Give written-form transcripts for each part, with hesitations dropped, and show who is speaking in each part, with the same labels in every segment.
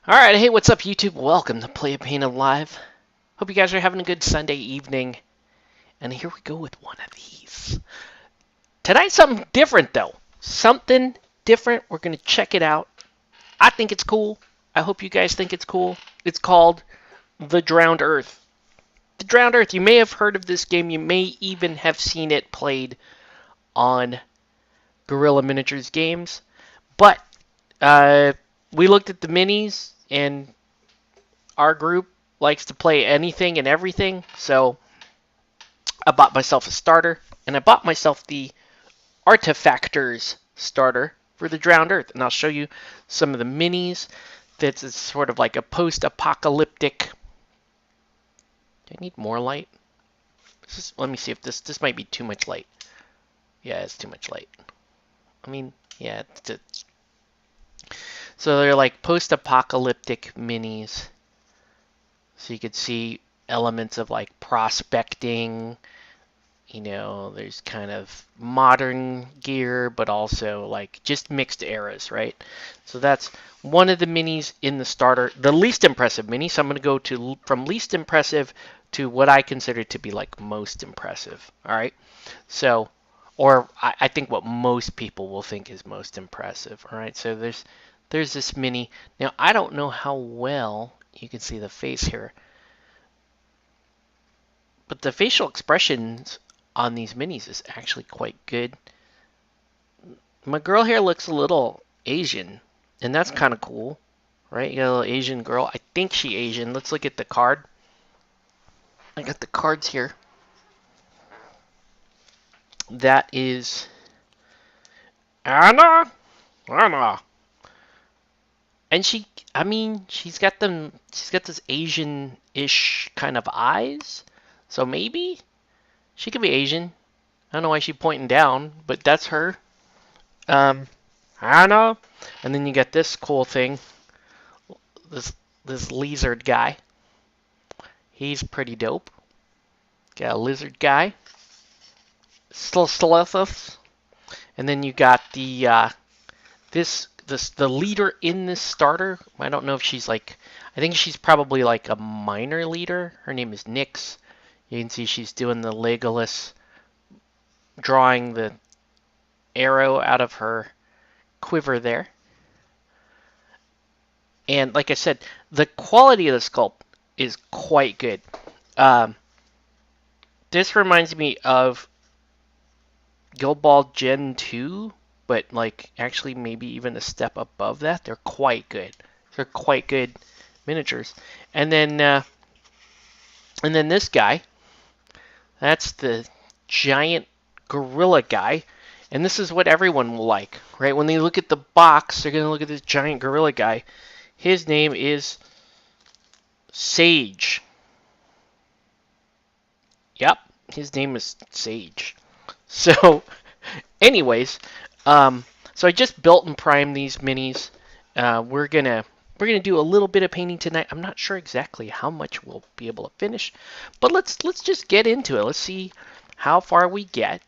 Speaker 1: Alright, hey, what's up, YouTube? Welcome to Play It Painted Live. Hope you guys are having a good Sunday evening. And here we go with one of these. Tonight's something different, though. Something different. We're going to check it out. I think it's cool. I hope you guys think it's cool. It's called The Drowned Earth. The Drowned Earth. You may have heard of this game. You may even have seen it played on Guerrilla Miniatures games. But we looked at the minis, and our group likes to play anything and everything, so I bought myself a starter, and I bought myself the Artifactors starter for the Drowned Earth, and I'll show you some of the minis. That's sort of like a post-apocalyptic. Do I need more light? Let me see if this might be too much light. Yeah, it's too much light. I mean, yeah. So they're like post-apocalyptic minis. So you could see elements of like prospecting, there's kind of modern gear, but also like just mixed eras, right? So that's one of the minis in the starter, the least impressive mini. So I'm going to go from least impressive to what I consider to be like most impressive, all right? So, or I think what most people will think is most impressive, all right? So there's this mini. Now, I don't know how well you can see the face here, but the facial expressions on these minis is actually quite good. My girl here looks a little Asian, and that's kind of cool, right? You got a little Asian girl. I think she's Asian. Let's look at the card. I got the cards here. That is Anna. And she's got this Asian-ish kind of eyes. So maybe she could be Asian. I don't know why she's pointing down, but that's her. Anna. And then you got this cool thing. This lizard guy. He's pretty dope. Got a lizard guy. Stelethus. And then you got the the leader in this starter. I don't know if she's like, I think she's probably like a minor leader. Her name is Nyx. You can see she's doing the Legolas, drawing the arrow out of her quiver there. And like I said, the quality of the sculpt is quite good. This reminds me of Guild Ball Gen 2, but like actually maybe even a step above that. They're quite good. They're quite good miniatures. And then this guy, that's the giant gorilla guy. And this is what everyone will like, right? When they look at the box, they're going to look at this giant gorilla guy. His name is Sage. Yep, his name is Sage. So, anyways, so I just built and primed these minis. We're gonna do a little bit of painting tonight. I'm not sure exactly how much we'll be able to finish, but let's just get into it. Let's see how far we get.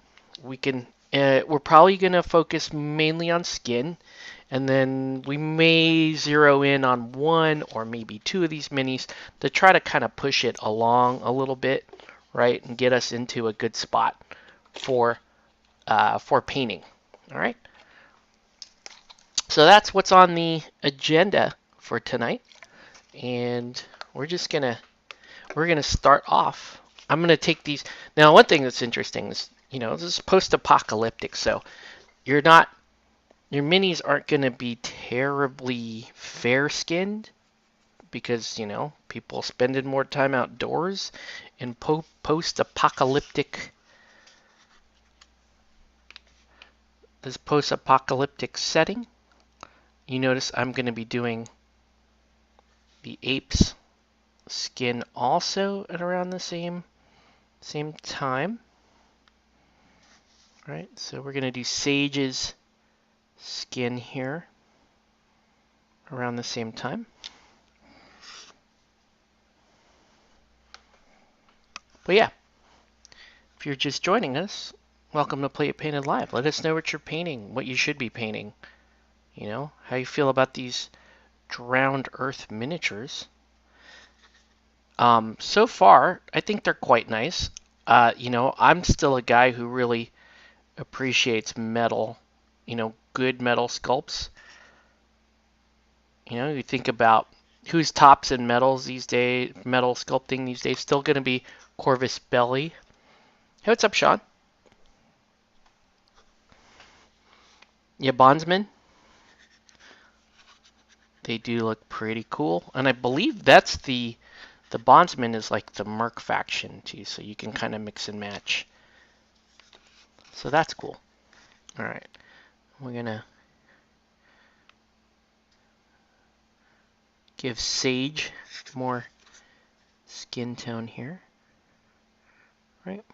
Speaker 1: We're probably gonna focus mainly on skin, and then we may zero in on one or maybe two of these minis to try to kind of push it along a little bit, right, and get us into a good spot for painting. All right. So that's what's on the agenda for tonight, and we're gonna start off. I'm gonna take these. Now, one thing that's interesting is, this is post-apocalyptic, so your minis aren't gonna be terribly fair-skinned because people spending more time outdoors in post-apocalyptic. This post-apocalyptic setting. You notice I'm going to be doing the ape's skin also at around the same time. All right, so we're going to do Sage's skin here around the same time. But yeah, if you're just joining us, welcome to Play It Painted Live. Let us know what you're painting, what you should be painting. How you feel about these Drowned Earth miniatures. So far, I think they're quite nice. I'm still a guy who really appreciates metal, good metal sculpts. You think about who's tops in metals these days, metal sculpting these days, still going to be Corvus Belli. Hey, what's up, Sean? Yeah, Bondsman. They do look pretty cool, and I believe that's the Bondsman is like the Merc faction too, so you can kind of mix and match. So that's cool. All right, we're gonna give Sage more skin tone here, right?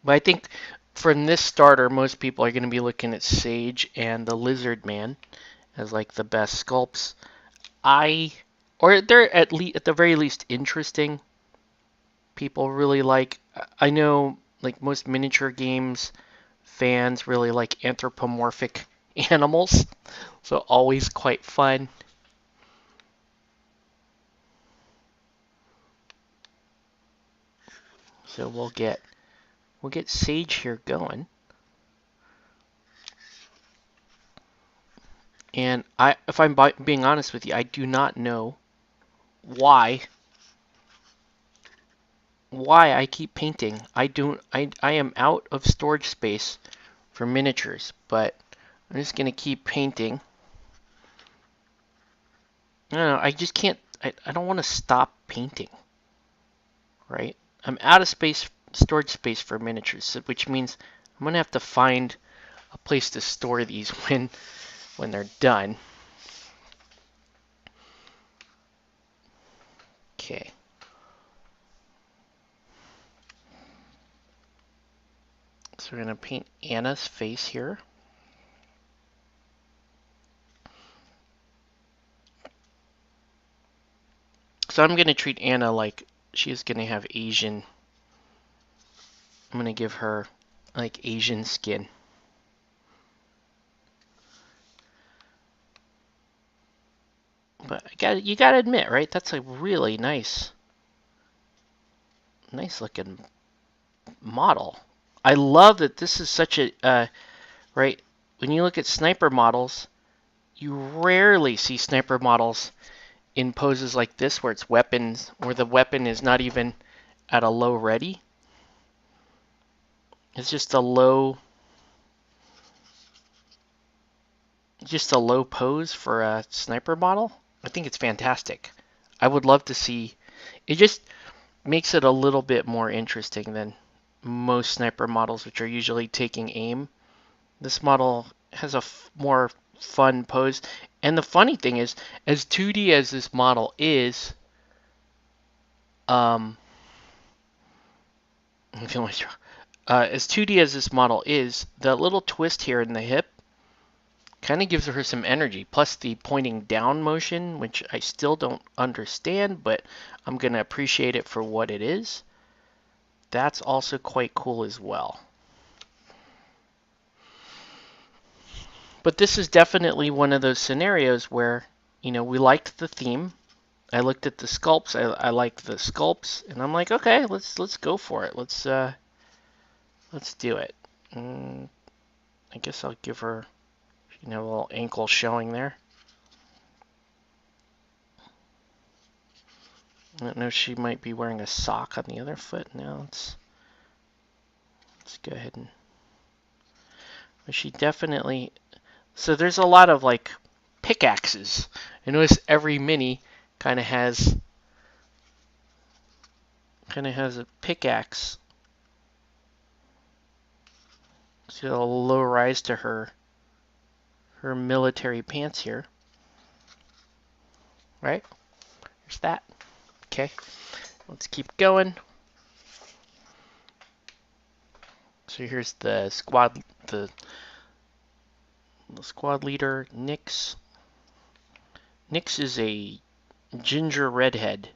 Speaker 1: But I think from this starter, most people are going to be looking at Sage and the Lizard Man as like the best sculpts. Or they're at the very least interesting. People really like. I know like most miniature games fans really like anthropomorphic animals, so always quite fun. So we'll get Sage here going. And if I'm being honest with you, I do not know why I keep painting. I am out of storage space for miniatures, but I'm just gonna keep painting. I don't know, I just can't. I don't want to stop painting. Right? I'm out of storage space for miniatures, which means I'm gonna have to find a place to store these when they're done. Okay. So we're gonna paint Anna's face here. So I'm gonna treat Anna like she's gonna have Asian. I'm gonna give her like Asian skin. But you gotta admit, right? That's a really nice looking model. I love that this is such a right. When you look at sniper models, you rarely see sniper models in poses like this where it's weapons, where the weapon is not even at a low ready. It's just a low pose for a sniper model. I think it's fantastic. I would love to see. It just makes it a little bit more interesting than most sniper models, which are usually taking aim. This model has a more fun pose. And the funny thing is, as 2D as this model is, as 2D as this model is, the little twist here in the hip kind of gives her some energy. Plus the pointing down motion, which I still don't understand, but I'm going to appreciate it for what it is. That's also quite cool as well. But this is definitely one of those scenarios where, we liked the theme. I looked at the sculpts. I liked the sculpts, and I'm like, okay, let's go for it. Let's do it. I guess I'll give her, a little ankle showing there. I don't know. She might be wearing a sock on the other foot. Now let's go ahead and. But she definitely. So there's a lot of like pickaxes. I notice every mini kind of has a pickaxe. See a low rise to her military pants here. Right? There's that. Okay. Let's keep going. So here's the squad the squad leader, Nyx. Nyx is a ginger redhead.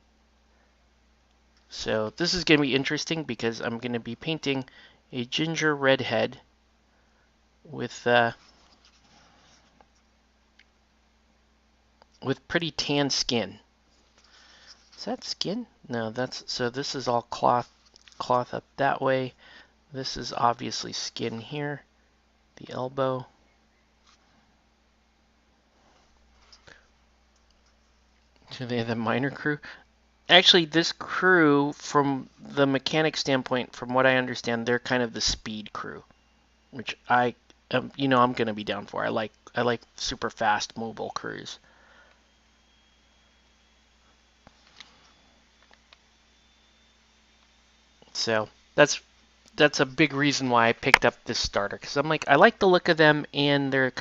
Speaker 1: So this is going to be interesting because I'm going to be painting a ginger redhead with with pretty tan skin. Is that skin? No, that's so this is all cloth up that way. This is obviously skin here. The elbow. So they have the minor crew. Actually, this crew, from the mechanic standpoint, from what I understand, they're kind of the speed crew, which I'm gonna be down for. I like super fast mobile crews. So that's a big reason why I picked up this starter, because I'm like, I like the look of them, and they're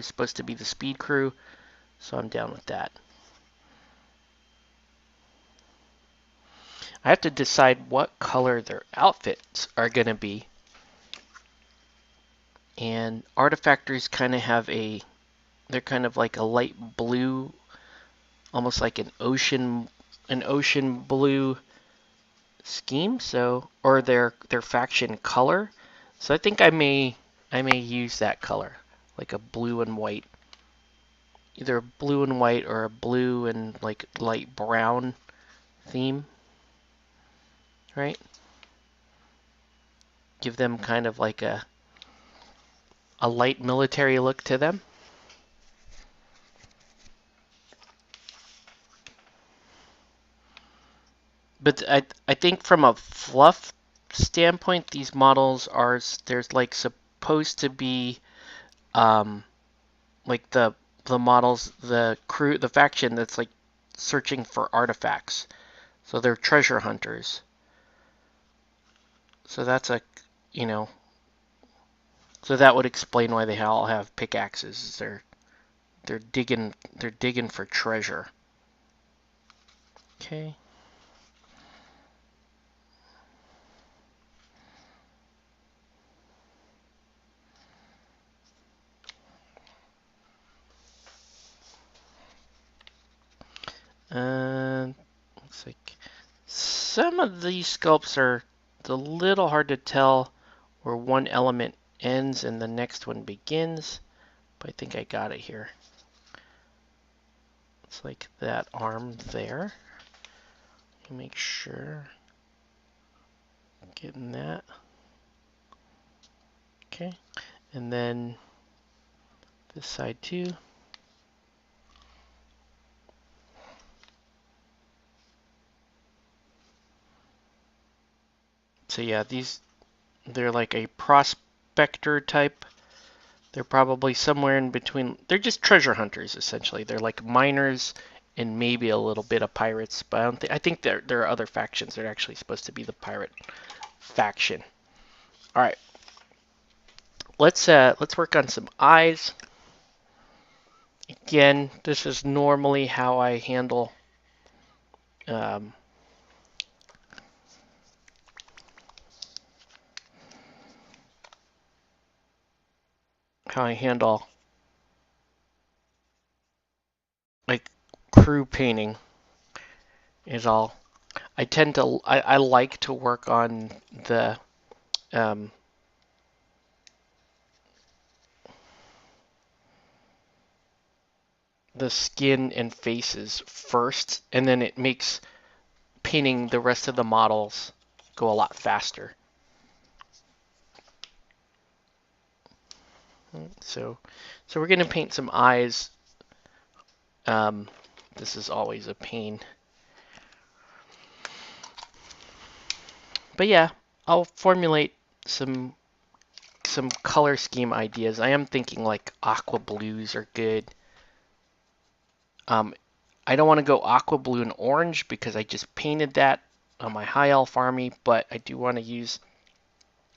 Speaker 1: supposed to be the speed crew, so I'm down with that. I have to decide what color their outfits are gonna be, and artifactors kind of have they're kind of like a light blue, almost like an ocean blue scheme, so, or their faction color. So I think I may use that color, like a blue and white, either a blue and white or a blue and like light brown theme, right? Give them kind of like a light military look to them. But I think from a fluff standpoint, these models there's like supposed to be like the models, the crew, the faction that's like searching for artifacts. So they're treasure hunters. So that's you know, so that would explain why they all have pickaxes. They're digging for treasure. Okay. Looks like some of these sculpts are a little hard to tell where one element ends and the next one begins, but I think I got it here. It's like that arm there. Make sure. Getting that. Okay. And then this side too. So yeah, they're like a prospector type. They're probably somewhere in between. They're just treasure hunters essentially. They're like miners and maybe a little bit of pirates, but I think there are other factions that are actually supposed to be the pirate faction. All right. Let's work on some eyes. Again, this is normally how I handle um, how I handle like crew painting is all. I like to work on um, the skin and faces first, and then it makes painting the rest of the models go a lot faster. So, so we're gonna paint some eyes. Um, this is always a pain. But yeah, I'll formulate some color scheme ideas. I am thinking like aqua blues are good. Um, I don't want to go aqua blue and orange because I just painted that on my high elf army, but I do want to use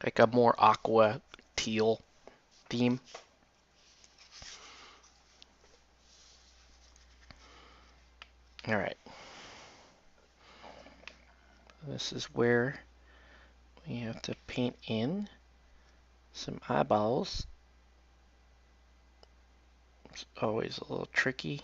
Speaker 1: like a more aqua teal theme. All right. This is where we have to paint in some eyeballs. It's always a little tricky.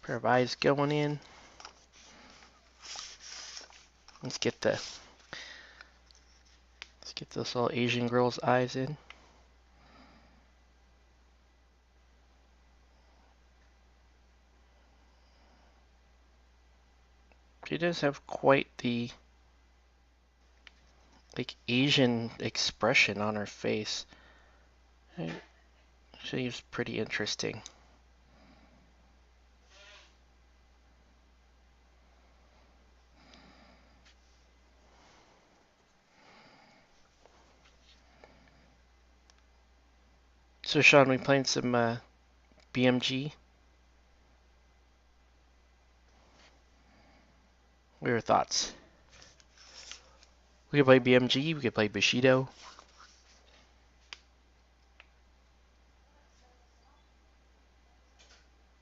Speaker 1: Pair of eyes going in. Let's get this little Asian girl's eyes in. She does have quite the like Asian expression on her face. She's pretty interesting. So Sean, we playing some BMG? What are your thoughts? We could play BMG, we could play Bushido.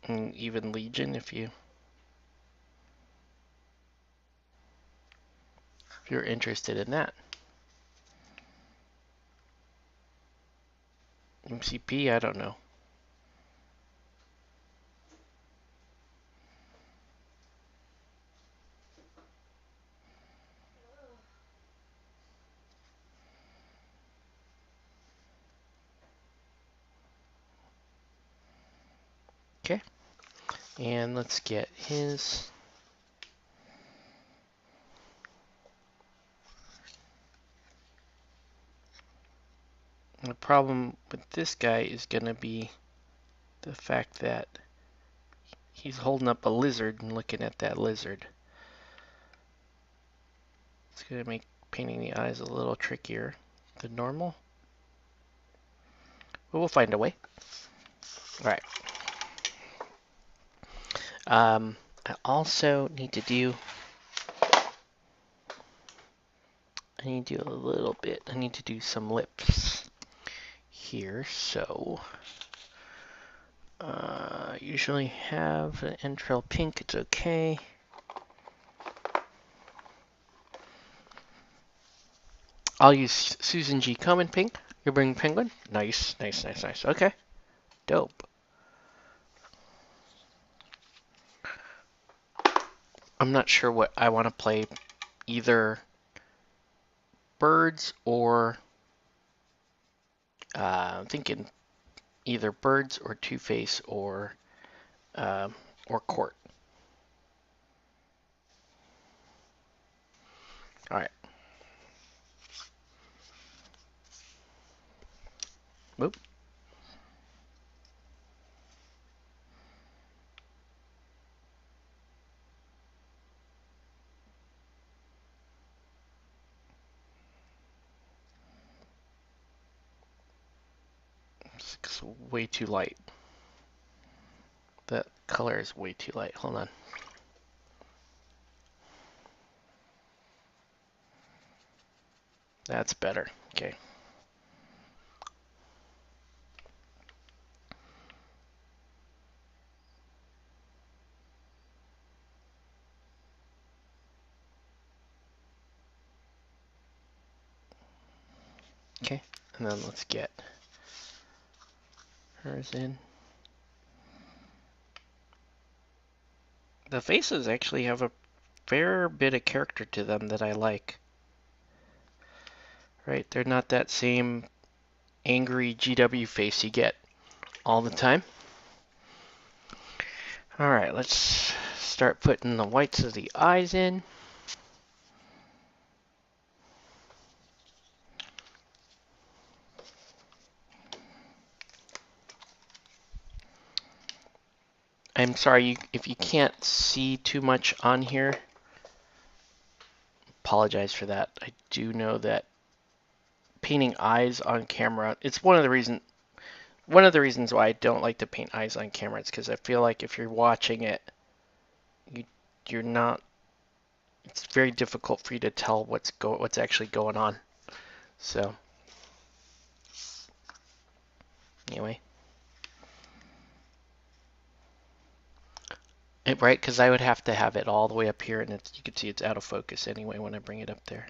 Speaker 1: And even Legion if you're interested in that. MCP, I don't know. Okay. And let's get his. The problem with this guy is going to be the fact that he's holding up a lizard and looking at that lizard. It's going to make painting the eyes a little trickier than normal. But we'll find a way. Alright. I also need to do a little bit. I need to do some lips here, so usually have an entrail pink, it's okay. I'll use Susan G. Common pink. You bring penguin? Nice, nice, nice, nice. Okay. Dope. I'm not sure what I want to play, either birds or I'm thinking either birds or Two-Face or Court. All right. Whoop. It's way too light. That color is way too light. Hold on. That's better. Okay. Okay. And then let's get hers in. The faces actually have a fair bit of character to them that I like. Right? They're not that same angry GW face you get all the time. Alright, let's start putting the whites of the eyes in. I'm sorry if you can't see too much on here. Apologize for that. I do know that painting eyes on camera, it's one of the reasons why I don't like to paint eyes on camera. It's because I feel like if you're watching it, you're not. It's very difficult for you to tell what's actually going on. So anyway, right? Because I would have to have it all the way up here, and you can see it's out of focus anyway when I bring it up there.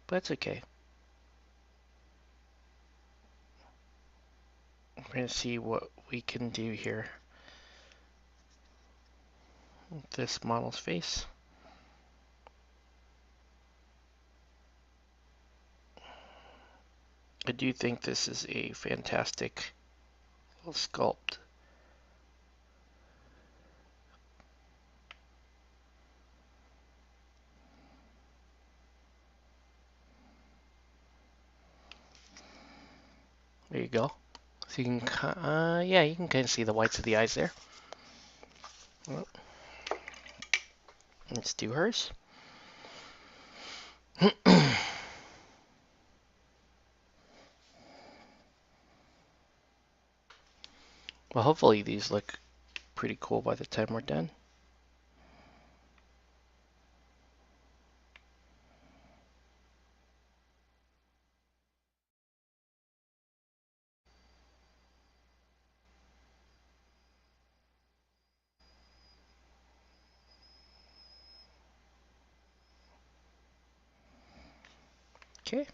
Speaker 1: But it's okay. We're going to see what we can do here with this model's face. I do think this is a fantastic little sculpt. There you go. So you can, yeah, you can kind of see the whites of the eyes there. Well, let's do hers. Well, hopefully these look pretty cool by the time we're done. Okay.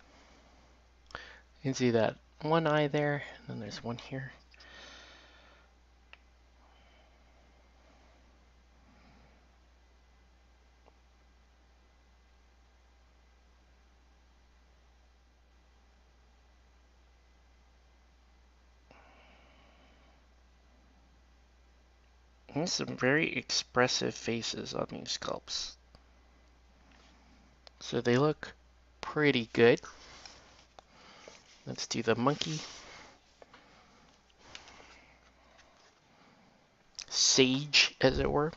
Speaker 1: You can see that one eye there, and then there's one here. There's some very expressive faces on these sculpts. So they look pretty good. Let's do the monkey. Sage, as it were.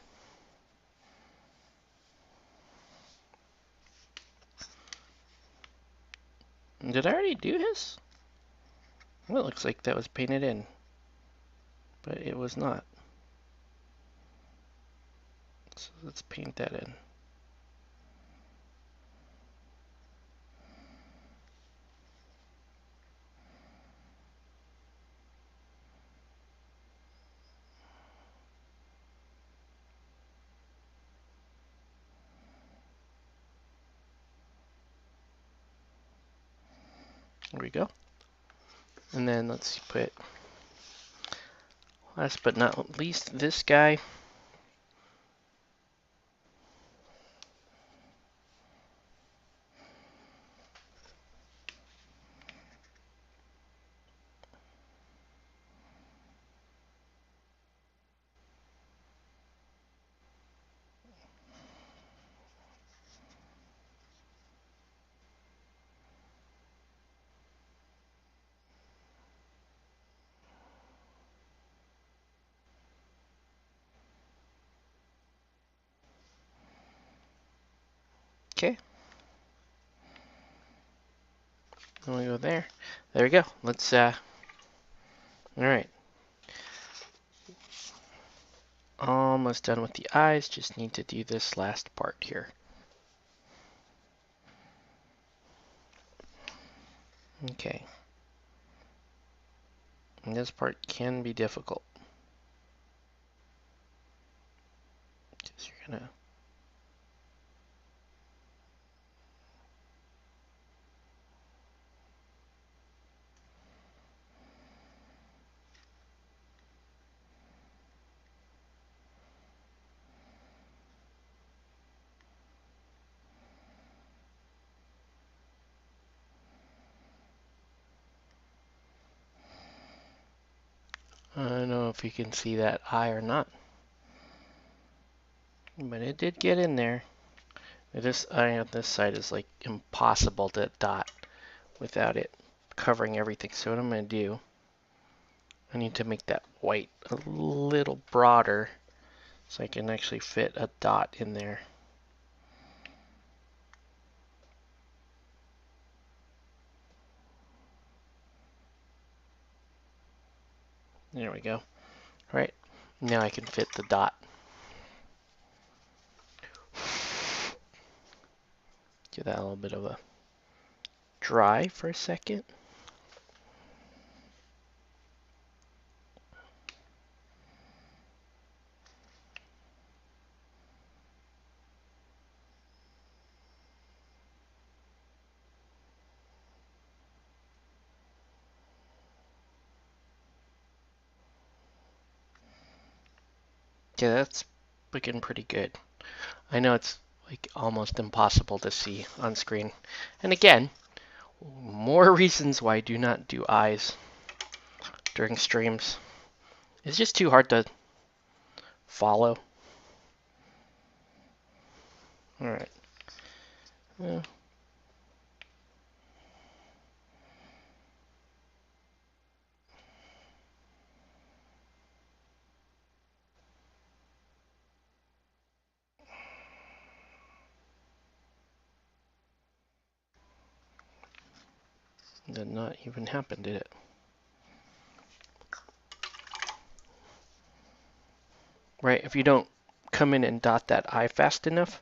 Speaker 1: Did I already do his? Well, it looks like that was painted in, but it was not. So let's paint that in. There we go. And then let's put, last but not least, this guy. Okay. And we go there. There we go. Let's, alright. Almost done with the eyes. Just need to do this last part here. Okay. And this part can be difficult. Because you're gonna... I don't know if you can see that eye or not. But it did get in there. This eye on this side is like impossible to dot without it covering everything. So what I'm going to do, I need to make that white a little broader so I can actually fit a dot in there. There we go. All right, now I can fit the dot. Give that a little bit of a dry for a second. Okay, that's looking pretty good. I know it's like almost impossible to see on screen. And again, more reasons why I do not do eyes during streams. It's just too hard to follow. Alright. Yeah. Did not even happen, did it? Right, if you don't come in and dot that eye fast enough,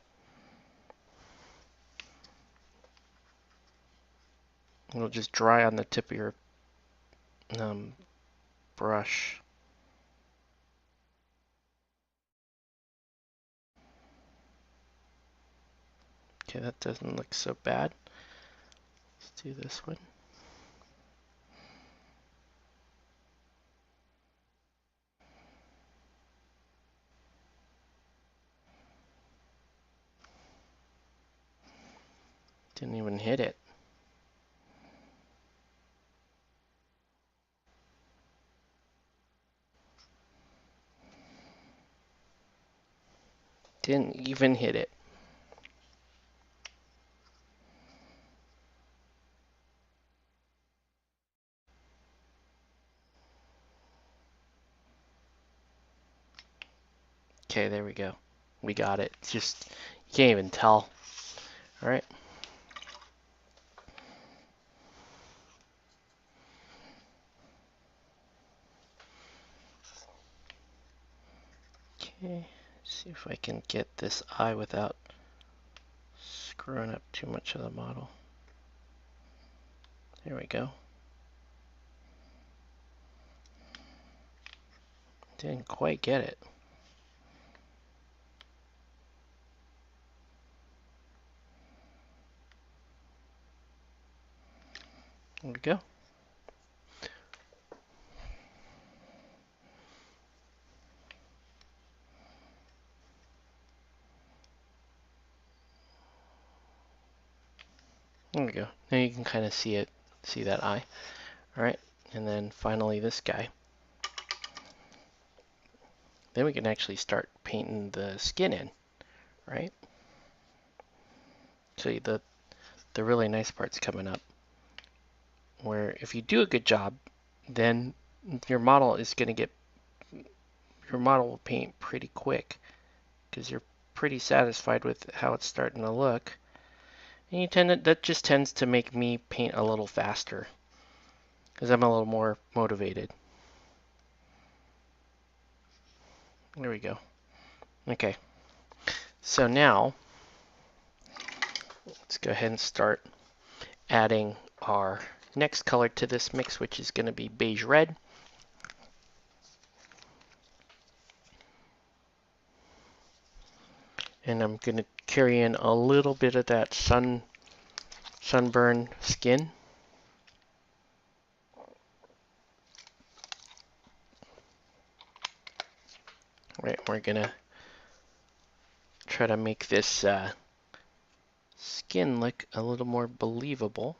Speaker 1: it'll just dry on the tip of your brush. Okay, that doesn't look so bad. Let's do this one. Didn't even hit it. Didn't even hit it. Okay, there we go. We got it. It's just, you can't even tell. Alright. Okay, see if I can get this eye without screwing up too much of the model. There we go. Didn't quite get it. There we go. There we go. Now you can kind of see it, see that eye. Alright, and then finally this guy. Then we can actually start painting the skin in, right? So the really nice part's coming up, where if you do a good job, then your model will paint pretty quick, because you're pretty satisfied with how it's starting to look. And that just tends to make me paint a little faster, because I'm a little more motivated. There we go. Okay. So now, let's go ahead and start adding our next color to this mix, which is going to be beige red. And I'm going to carry in a little bit of that sunburn skin. Right, we're going to try to make this skin look a little more believable.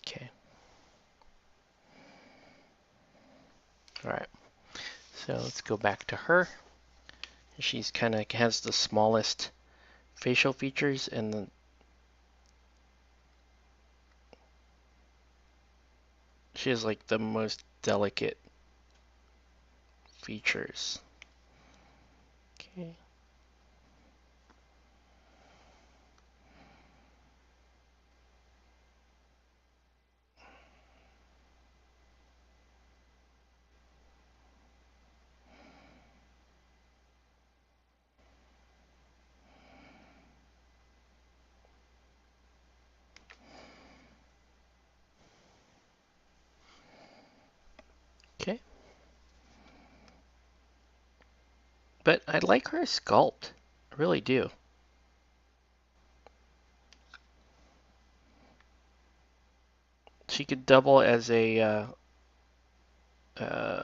Speaker 1: Okay. Alright, so let's go back to her. She's kind of has the smallest facial features and she has like the most delicate features. Okay. Okay. But I like her sculpt. I really do. She could double as a uh,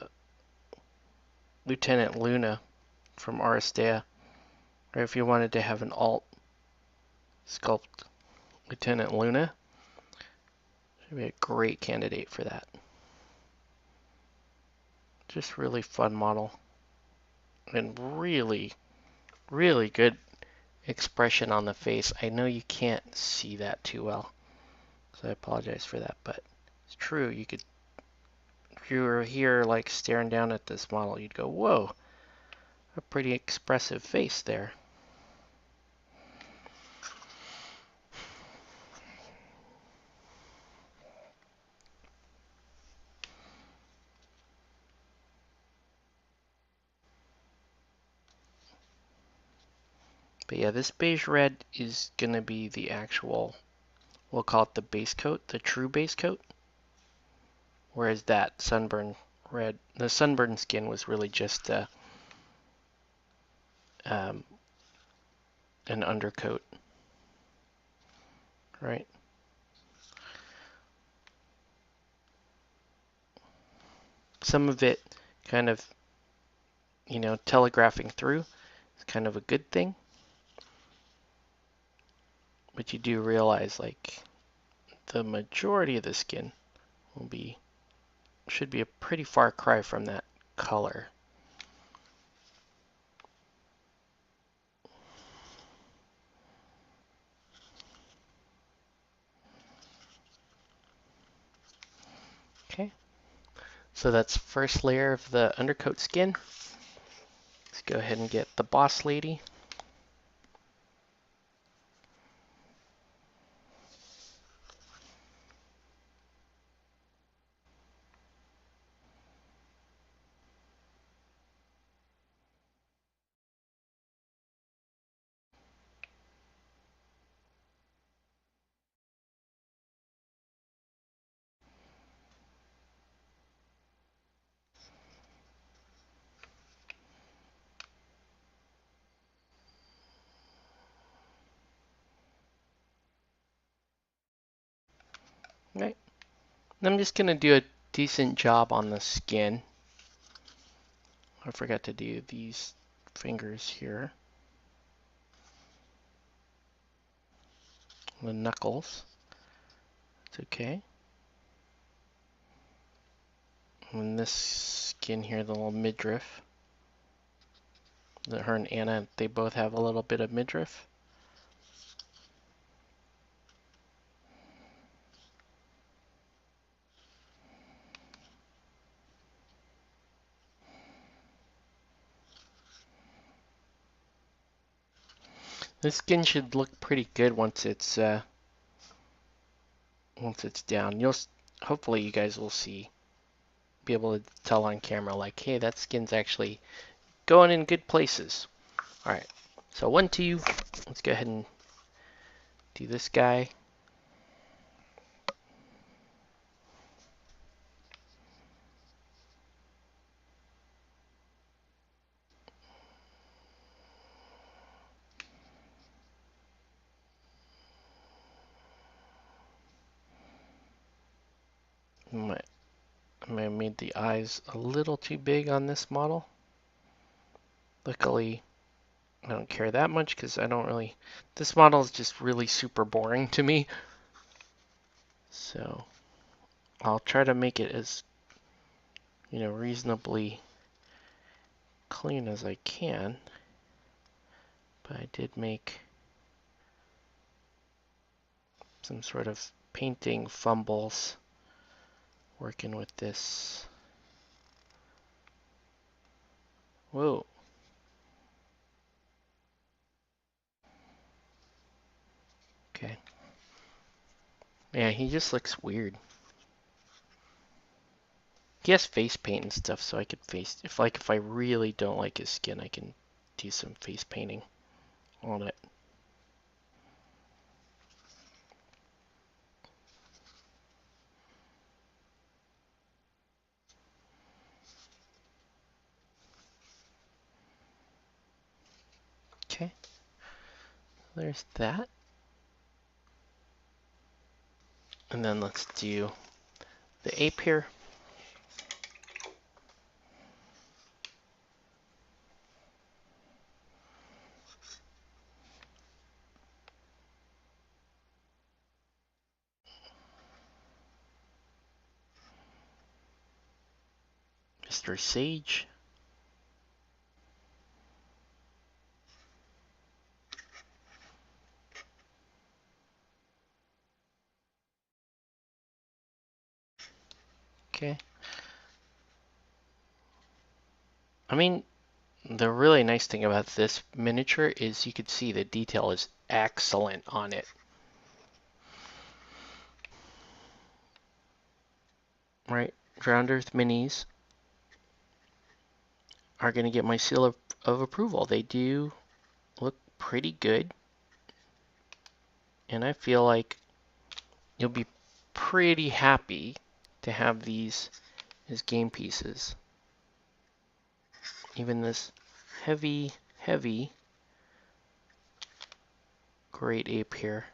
Speaker 1: Lieutenant Luna from Aristea. Or if you wanted to have an alt sculpt Lieutenant Luna, she'd be a great candidate for that. Just really fun model. And really, really good expression on the face. I know you can't see that too well, so I apologize for that, but it's true. You could, if you were here like staring down at this model, you'd go, whoa, a pretty expressive face there. But yeah, this beige red is going to be the actual, we'll call it the base coat, the true base coat. Whereas that sunburn red, the sunburn skin was really just an undercoat, right? Some of it kind of, telegraphing through is kind of a good thing. But you do realize, like, the majority of the skin should be a pretty far cry from that color. Okay, so that's first layer of the undercoat skin. Let's go ahead and get the boss lady. Right. And I'm just gonna do a decent job on the skin. I forgot to do these fingers here. The knuckles. It's okay. And this skin here, the little midriff. Her and Anna, they both have a little bit of midriff. This skin should look pretty good once it's down. Hopefully you guys will be able to tell on camera, like, hey, that skin's actually going in good places. All right, so 1, 2, let's go ahead and do this guy. I may have made the eyes a little too big on this model. Luckily, I don't care that much because this model is just really super boring to me. So I'll try to make it as, reasonably clean as I can. But I did make some sort of painting fumbles working with this. Whoa. Okay. Yeah, he just looks weird. He has face paint and stuff, so I could if I really don't like his skin, I can do some face painting on it. Okay. There's that. And then let's do the ape here. Mr. Sage. Okay. I mean, the really nice thing about this miniature is you can see the detail is excellent on it. Right? Drowned Earth minis are going to get my seal of approval. They do look pretty good. And I feel like you'll be pretty happy to have these as game pieces. Even this heavy, heavy great ape here,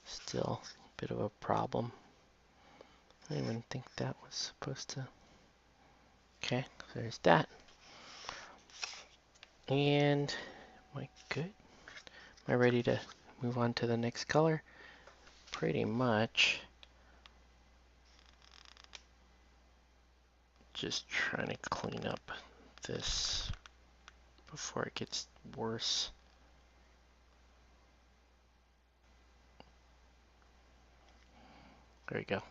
Speaker 1: still a bit of a problem. I didn't even think that was supposed to... Okay, so there's that. And am I good? Am I ready to move on to the next color? Pretty much. Just trying to clean up this before it gets worse. There you go.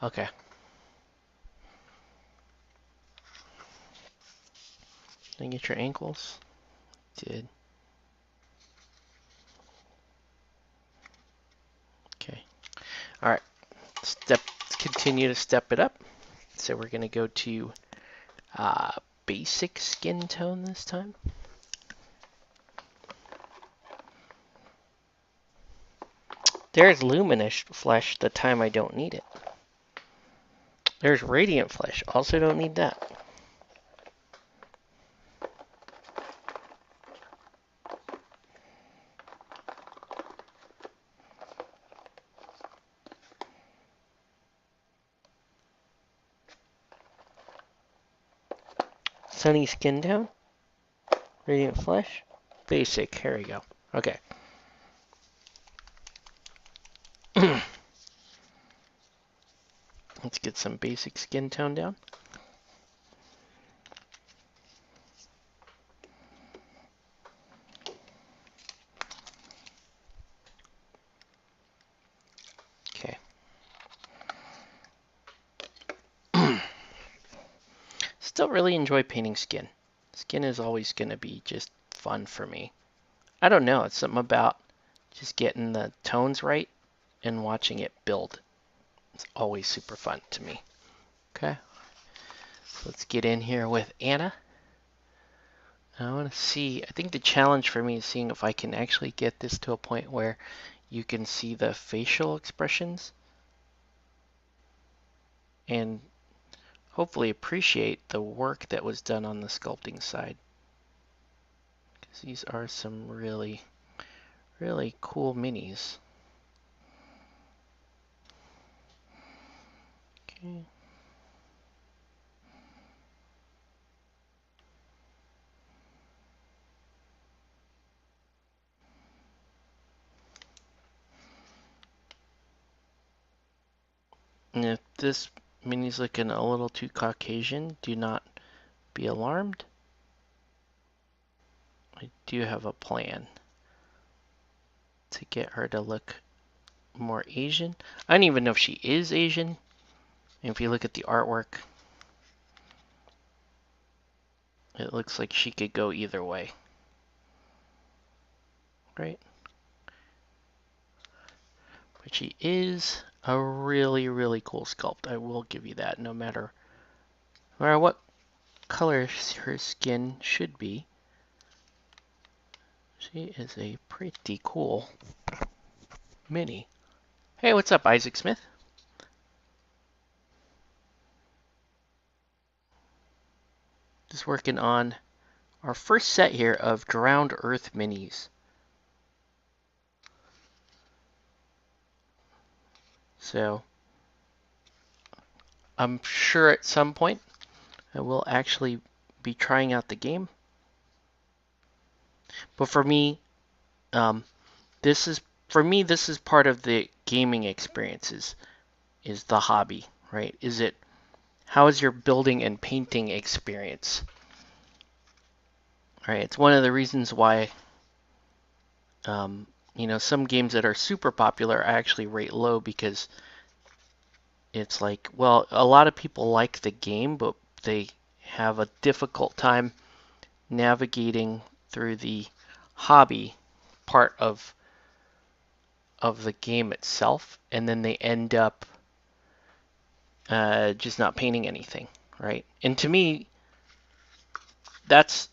Speaker 1: Okay. Did you get your ankles? Did. Okay. All right. Continue to step it up. So we're going to go to basic skin tone this time. There's luminous flesh the time I don't need it. There's radiant flesh. Also don't need that. Sunny skin tone. Radiant flesh. Basic. Here we go. Okay. Let's get some basic skin tone down. Okay. Still really enjoy painting skin. Skin is always going to be just fun for me. I don't know. It's something about just getting the tones right and watching it build. It's always super fun to me. Okay. So let's get in here with Anna. I want to see, I think the challenge for me is seeing if I can actually get this to a point where you can see the facial expressions and hopefully appreciate the work that was done on the sculpting side. Because these are some really, really cool minis. Okay. And if this mini's looking a little too Caucasian, do not be alarmed. I do have a plan to get her to look more Asian. I don't even know if she is Asian. And if you look at the artwork, it looks like she could go either way. Right? But she is a really, really cool sculpt. I will give you that, no matter what color her skin should be. She is a pretty cool mini. Hey, what's up, Isaac Smith? Just working on our first set here of Drowned Earth minis. So, I'm sure at some point I will actually be trying out the game. But for me, um, this is this is part of the gaming experiences, is the hobby, right? How is your building and painting experience? Right, it's one of the reasons why some games that are super popular I actually rate low, because it's like, well, a lot of people like the game, but they have a difficult time navigating through the hobby part of the game itself, and then they end up just not painting anything, right? And to me, that's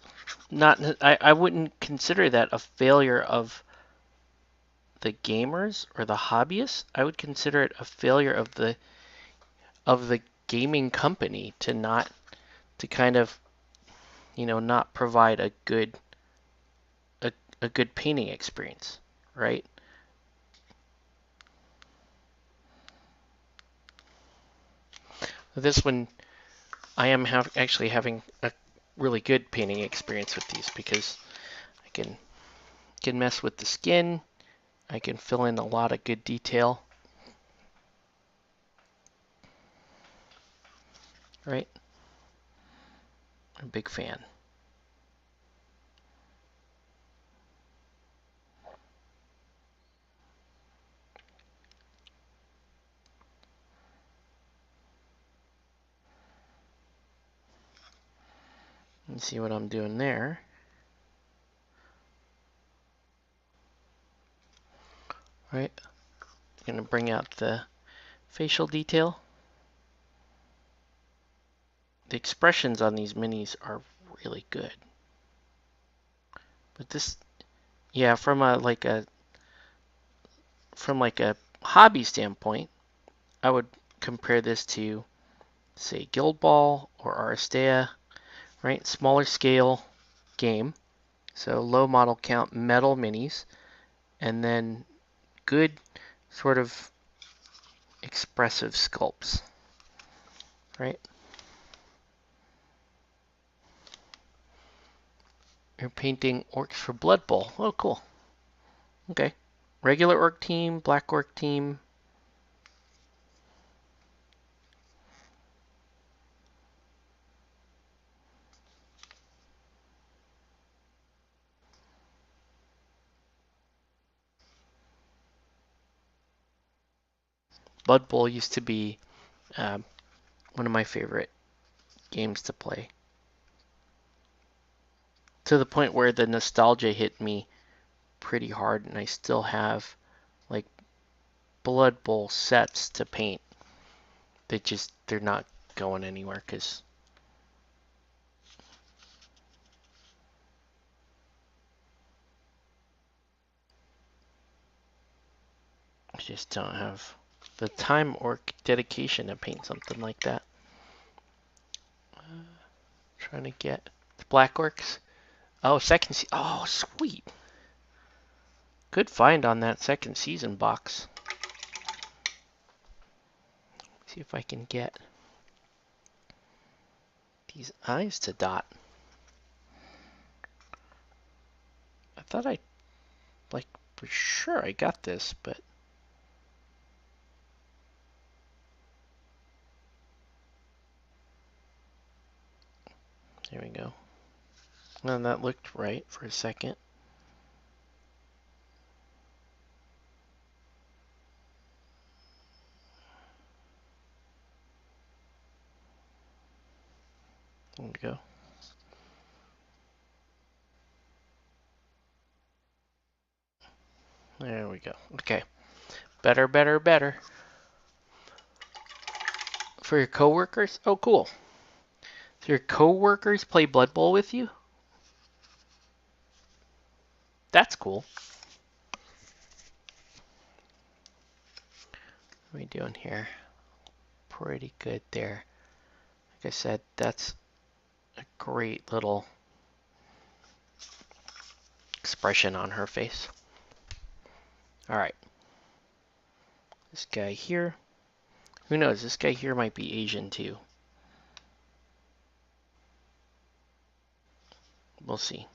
Speaker 1: not. I wouldn't consider that a failure of the gamers or the hobbyists. I would consider it a failure of the gaming company to not to kind of not provide a good painting experience, right? This one, I am actually having a really good painting experience with these, because I can mess with the skin. I can fill in a lot of good detail, right? I'm a big fan. Let me see what I'm doing there. Right, I'm gonna bring out the facial detail. The expressions on these minis are really good. But this, yeah, from a hobby standpoint, I would compare this to, say, Guild Ball or Aristea, right? Smaller scale game, so low model count metal minis, and then good sort of expressive sculpts, right? You're painting orcs for Blood Bowl. Oh, cool. Okay. Regular orc team, black orc team. Blood Bowl used to be one of my favorite games to play, to the point where the nostalgia hit me pretty hard, and I still have like Blood Bowl sets to paint. They're not going anywhere, because I just don't have the time or dedication to paint something like that. Trying to get the Black Orcs. Oh, oh, sweet. Good find on that second season box. See if I can get these eyes to dot. I thought for sure I got this, but there we go. And that looked right for a second. There we go. There we go. Okay. Better, better, better. For your coworkers? Oh, cool. So your coworkers play Blood Bowl with you? That's cool. What are we doing here? Pretty good there. Like I said, that's a great little expression on her face. All right. This guy here. Who knows? This guy here might be Asian too. We'll see.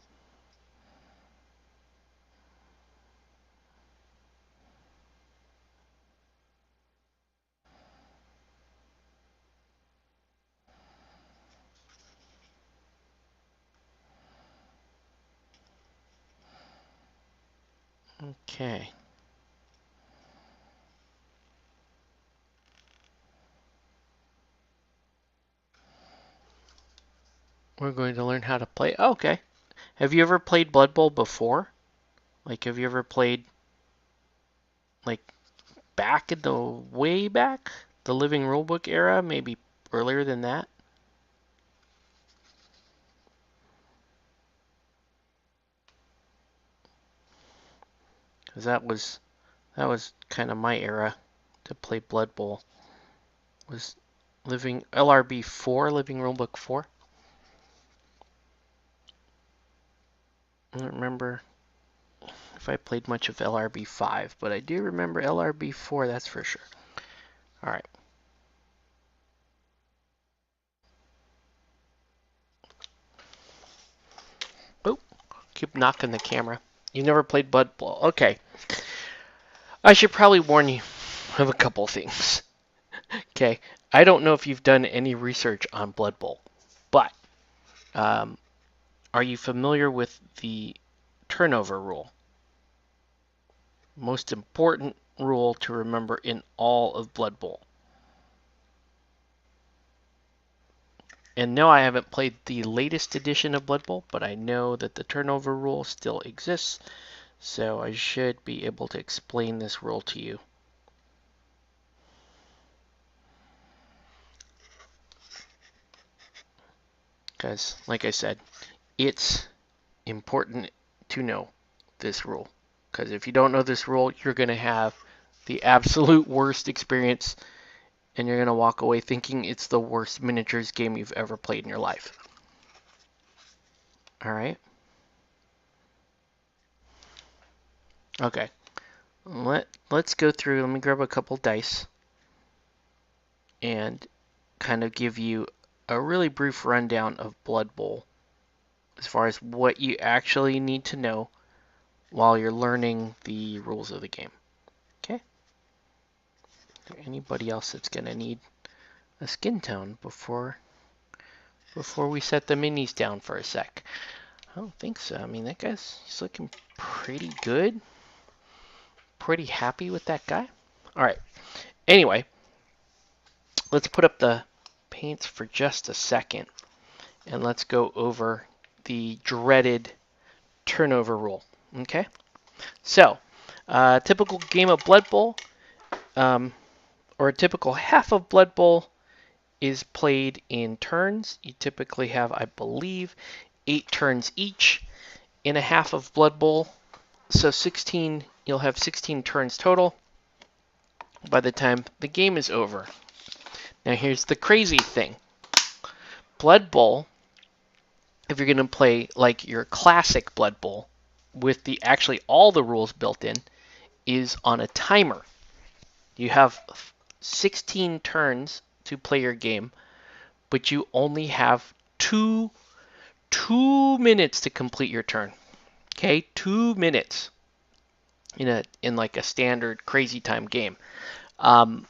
Speaker 1: Okay. We're going to learn how to play. Oh, okay. Have you ever played Blood Bowl before? Like, have you ever played, like, back in the way back? The Living Rulebook era? Maybe earlier than that? Because that was kind of my era to play Blood Bowl. Was Living LRB 4, Living Rulebook 4. I don't remember if I played much of LRB 5, but I do remember LRB 4, that's for sure. All right. Oh, keep knocking the camera. You never played Blood Bowl. Okay. I should probably warn you of a couple things. Okay. I don't know if you've done any research on Blood Bowl, but are you familiar with the turnover rule? Most important rule to remember in all of Blood Bowl. And no, I haven't played the latest edition of Blood Bowl, but I know that the turnover rule still exists, so I should be able to explain this rule to you. Because, like I said, it's important to know this rule. Because if you don't know this rule, you're going to have the absolute worst experience, and you're going to walk away thinking it's the worst miniatures game you've ever played in your life. All right? Okay. Let's go through. Let me grab a couple dice and kind of give you a really brief rundown of Blood Bowl as far as what you actually need to know while you're learning the rules of the game. Okay? Is there anybody else that's going to need a skin tone before we set the minis down for a sec? I don't think so. I mean, that he's looking pretty good. Pretty happy with that guy. All right. Anyway, let's put up the paints for just a second, and let's go over the dreaded turnover rule. Okay? So, typical game of Blood Bowl, or a typical half of Blood Bowl, is played in turns. You typically have, I believe, 8 turns each in a half of Blood Bowl. So 16, you'll have 16 turns total by the time the game is over. Now here's the crazy thing. Blood Bowl, if you're going to play like your classic Blood Bowl with the actually all the rules built in, is on a timer. You have 16 turns to play your game, but you only have two minutes to complete your turn. Okay, 2 minutes in like a standard crazy time game. And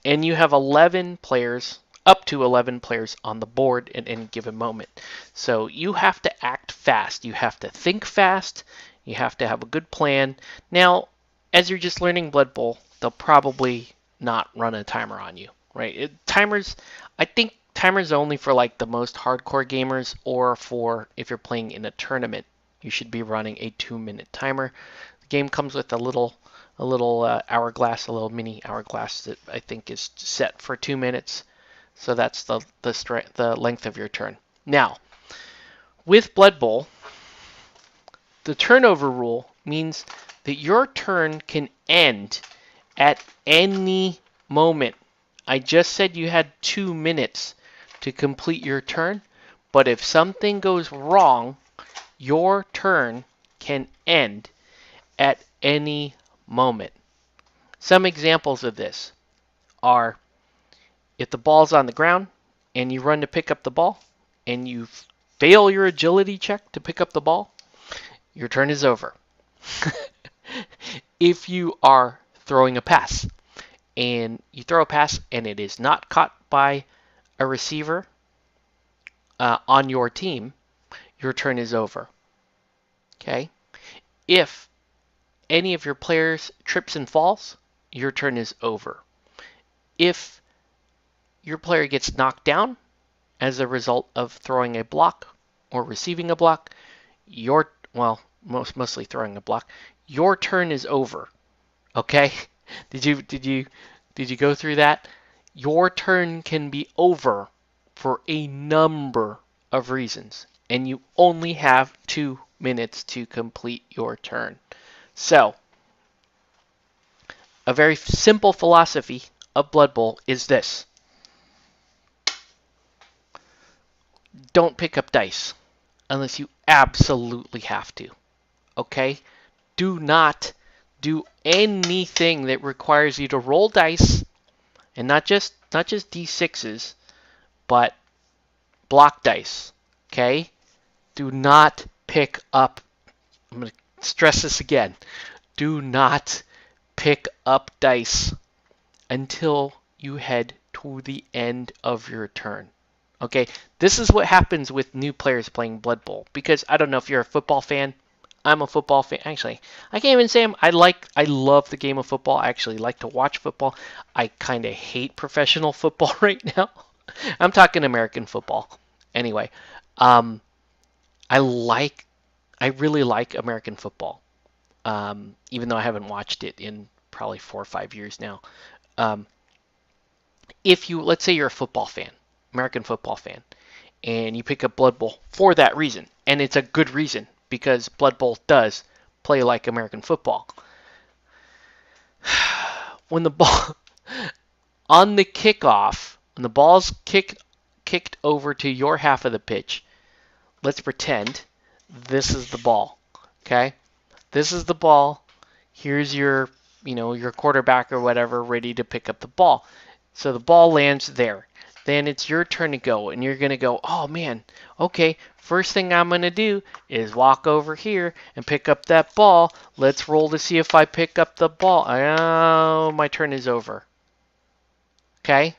Speaker 1: you have 11 players, up to 11 players on the board at any given moment. So you have to act fast. You have to think fast. You have to have a good plan. Now, as you're just learning Blood Bowl, they'll probably not run a timer on you, right? I think timers only for like the most hardcore gamers, or for if you're playing in a tournament, you should be running a 2-minute timer. The game comes with a little hourglass, a little mini hourglass that I think is set for 2 minutes. So that's the length of your turn. Now, with Blood Bowl, the turnover rule means that your turn can end at any moment. I just said you had 2 minutes to complete your turn, but if something goes wrong, your turn can end at any moment. Some examples of this are If the ball's on the ground and you run to pick up the ball and you fail your agility check to pick up the ball, your turn is over. If you are throwing a pass and you throw a pass and it is not caught by a receiver on your team, your turn is over. Okay? If any of your players trips and falls, your turn is over. If your player gets knocked down as a result of throwing a block or receiving a block, mostly throwing a block, your turn is over. Okay? Did you go through that? Your turn can be over for a number of reasons, and you only have 2 minutes to complete your turn. So, a very simple philosophy of Blood Bowl is this. Don't pick up dice unless you absolutely have to. Okay? Do not do anything that requires you to roll dice, and not just d6s, but block dice. Okay? Do not pick up, I'm going to stress this again, do not pick up dice until you head to the end of your turn. Okay, this is what happens with new players playing Blood Bowl, because I don't know if you're a football fan. I'm a football fan. Actually, I can't even say I love the game of football. I actually like to watch football. I kind of hate professional football right now. I'm talking American football. Anyway, I really like American football. Even though I haven't watched it in probably 4 or 5 years now. Let's say you're a football fan, American football fan, and you pick up Blood Bowl for that reason, and it's a good reason, because Blood Bowl does play like American football. When the ball on the kickoff, when the ball's kicked over to your half of the pitch, let's pretend this is the ball. Okay? This is the ball. Here's your quarterback or whatever ready to pick up the ball. So the ball lands there. Then it's your turn to go, and you're going to go, oh man, okay, first thing I'm going to do is walk over here and pick up that ball. Let's roll to see if I pick up the ball. Oh, my turn is over. Okay?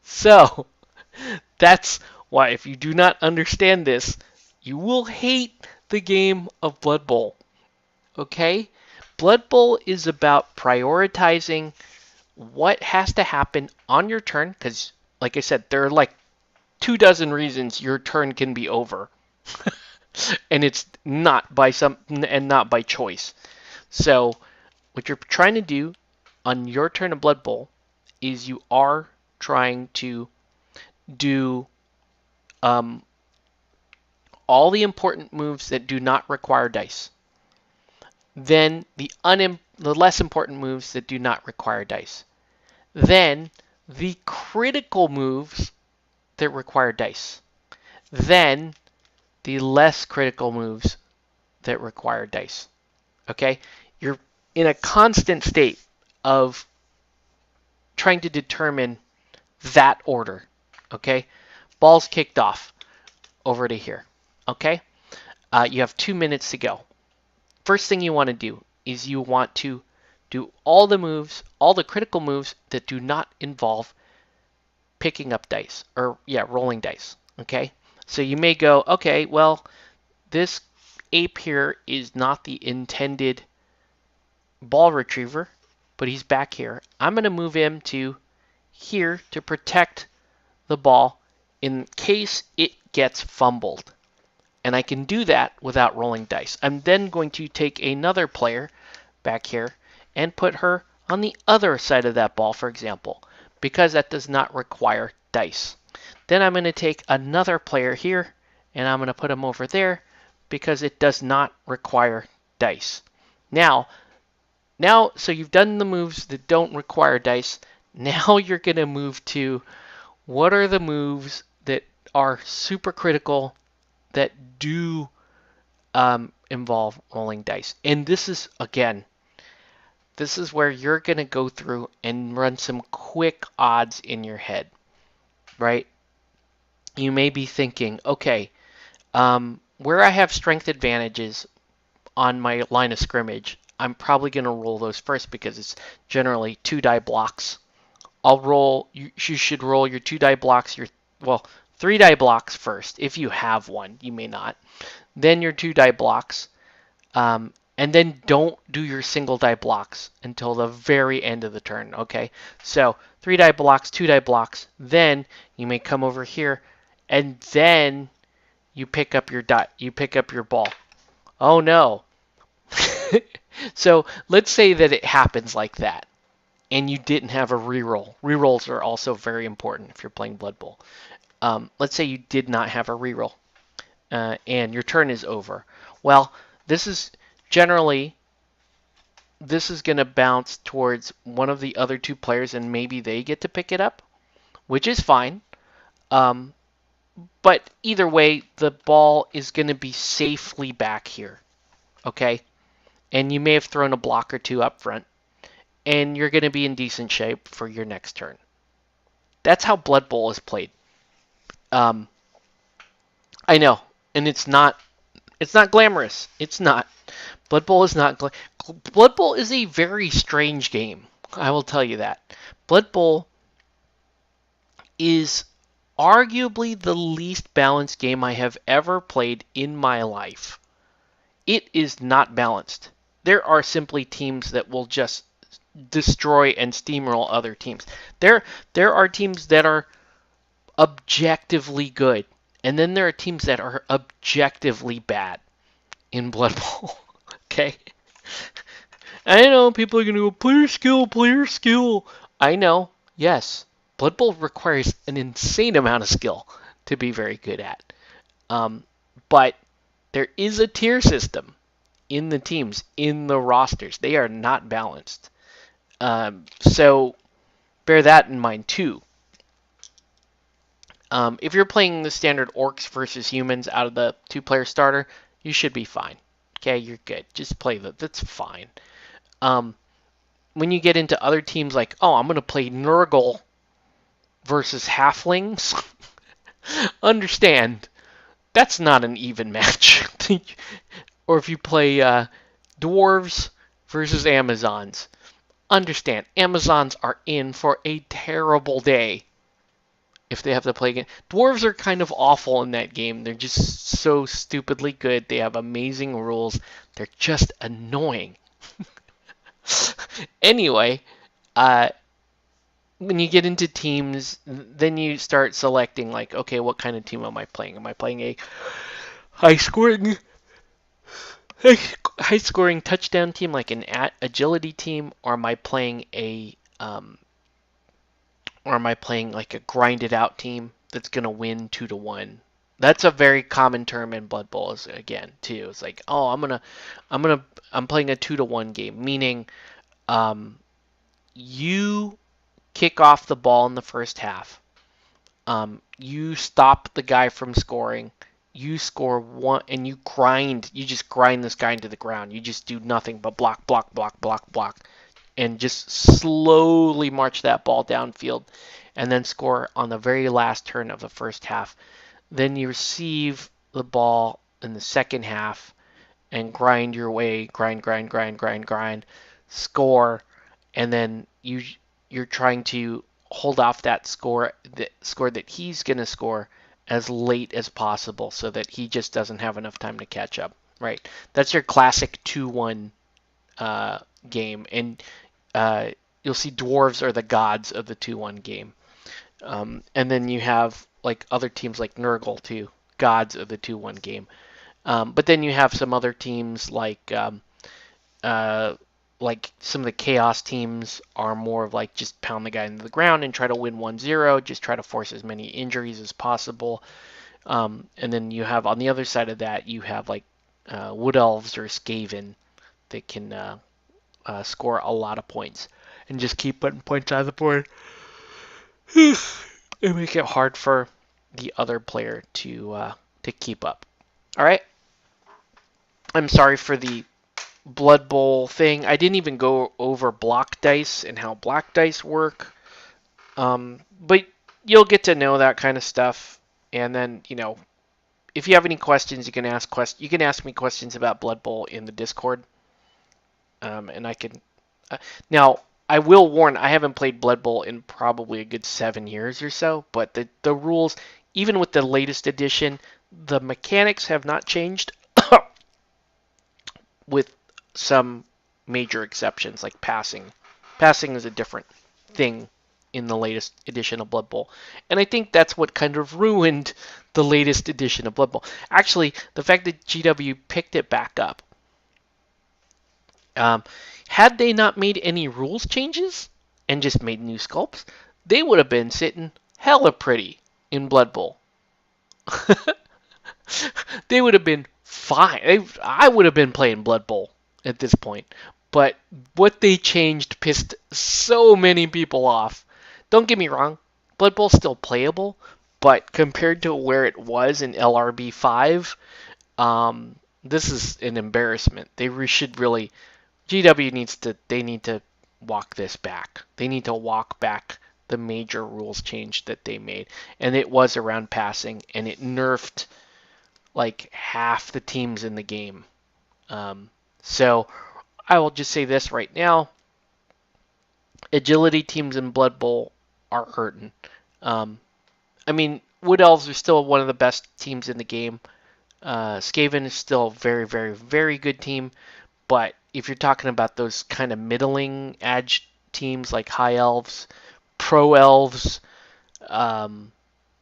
Speaker 1: So, that's why if you do not understand this, you will hate the game of Blood Bowl. Okay? Blood Bowl is about prioritizing what has to happen on your turn, because, like I said, there are like 24 reasons your turn can be over, and it's not by not by choice. So, what you're trying to do on your turn of Blood Bowl is you are trying to do all the important moves that do not require dice. Then the less important moves that do not require dice. Then the critical moves that require dice. Then the less critical moves that require dice. Okay? You're in a constant state of trying to determine that order. Okay? Ball's kicked off over to here. Okay? You have 2 minutes to go. First thing you want to do is you want to do all the critical moves that do not involve picking up dice, or rolling dice. Okay? So you may go, okay, well, this ape here is not the intended ball retriever, but he's back here. I'm going to move him to here to protect the ball in case it gets fumbled. And I can do that without rolling dice. I'm then going to take another player back here and put her on the other side of that ball, for example, because that does not require dice. Then I'm going to take another player here, and I'm going to put him over there because it does not require dice. Now, so you've done the moves that don't require dice. Now you're going to move to what are the moves that are super critical that do involve rolling dice. And this is, again, this is where you're going to go through and run some quick odds in your head, right? You may be thinking, okay, where I have strength advantages on my line of scrimmage, I'm probably going to roll those first because it's generally 2-die blocks. You should roll your 2-die blocks, 3-die blocks first. If you have one, you may not. Then your 2-die blocks. And then don't do your single die blocks until the very end of the turn, okay? So 3-die blocks, 2-die blocks, then you may come over here, and then you pick up your ball. Oh no. So let's say that it happens like that, and you didn't have a reroll. Rerolls are also very important if you're playing Blood Bowl. Let's say you did not have a reroll, and your turn is over. Well, this is generally, this is going to bounce towards one of the other two players, and maybe they get to pick it up, which is fine. But either way, the ball is going to be safely back here, okay? And you may have thrown a block or two up front, and you're going to be in decent shape for your next turn. That's how Blood Bowl is played. I know, and it's not glamorous. It's not. Blood Bowl is not. Blood Bowl is a very strange game. I will tell you that. Blood Bowl is arguably the least balanced game I have ever played in my life. It is not balanced. There are simply teams that will just destroy and steamroll other teams. There are teams that are objectively good, and then there are teams that are objectively bad in Blood Bowl. Okay? I know people are going to go, player skill, player skill. I know, yes. Blood Bowl requires an insane amount of skill to be very good at. But there is a tier system in the teams, in the rosters. They are not balanced. So bear that in mind too. If you're playing the standard orcs versus humans out of the 2-player starter, you should be fine. Okay, you're good. Just play that's fine. When you get into other teams like, oh, I'm going to play Nurgle versus halflings, understand, that's not an even match. Or if you play dwarves versus Amazons, understand, Amazons are in for a terrible day if they have to play again. Dwarves are kind of awful in that game. They're just so stupidly good. They have amazing rules. They're just annoying. Anyway, when you get into teams, then you start selecting, like, okay, what kind of team am I playing? Am I playing a high-scoring touchdown team, like an agility team, or am I playing like a grinded out team that's gonna win 2-1? That's a very common term in Blood Bowl, again, too. It's like, oh, I'm playing a 2-1 game, meaning you kick off the ball in the first half. You stop the guy from scoring. You score one, and you grind. You just grind this guy into the ground. You just do nothing but block, block, block, block, block, and just slowly march that ball downfield, and then score on the very last turn of the first half. Then you receive the ball in the second half and grind your way, grind, score, and then you're trying to hold off that score that he's going to score as late as possible so that he just doesn't have enough time to catch up, right? That's your classic 2-1 game, and you'll see dwarves are the gods of the 2-1 game. And then you have like other teams like Nurgle too, gods of the 2-1 game. But then you have some other teams like some of the Chaos teams are more of like just pound the guy into the ground and try to win 1-0, just try to force as many injuries as possible. And then you have on the other side of that, you have like Wood Elves or Skaven that can score a lot of points and just keep putting points on the board. It make it hard for the other player to keep up. All right. I'm sorry for the Blood Bowl thing. I didn't even go over block dice and how block dice work. But you'll get to know that kind of stuff. And then, if you have any questions, you can ask me questions about Blood Bowl in the Discord. And I can. Now, I will warn, I haven't played Blood Bowl in probably a good 7 years or so, but the rules, even with the latest edition, the mechanics have not changed with some major exceptions, like passing. Passing is a different thing in the latest edition of Blood Bowl. And I think that's what kind of ruined the latest edition of Blood Bowl. Actually, the fact that GW picked it back up, had they not made any rules changes and just made new sculpts, they would have been sitting hella pretty in Blood Bowl. They would have been fine. I would have been playing Blood Bowl at this point. But what they changed pissed so many people off. Don't get me wrong, Blood Bowl's still playable, but compared to where it was in LRB 5, this is an embarrassment. They should really GW need to walk this back. They need to walk back the major rules change that they made. And it was around passing, and it nerfed like half the teams in the game. So I will just say this right now. Agility teams in Blood Bowl are hurting. I mean, Wood Elves are still one of the best teams in the game. Skaven is still a very, very, very good team. But if you're talking about those kind of middling edge teams like High Elves, Pro Elves,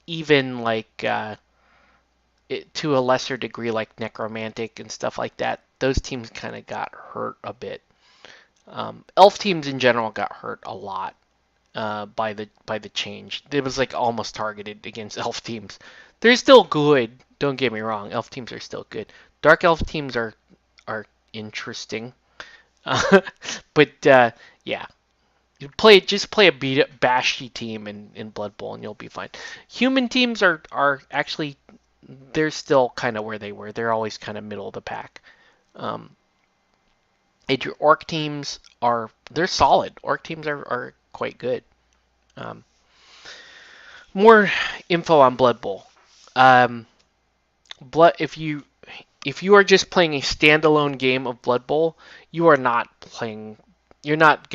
Speaker 1: even like to a lesser degree like Necromantic and stuff like that, those teams kind of got hurt a bit. Elf teams in general got hurt a lot by the change. It was like almost targeted against elf teams. They're still good. Don't get me wrong. Elf teams are still good. Dark elf teams are interesting. But yeah, just play a bashy team in Blood Bowl and you'll be fine. Human teams are actually, they're still kind of where they were. They're always kind of middle of the pack. And your orc teams they're solid. Orc teams are quite good. More info on Blood Bowl. If you are just playing a standalone game of Blood Bowl, you are not playing. You're not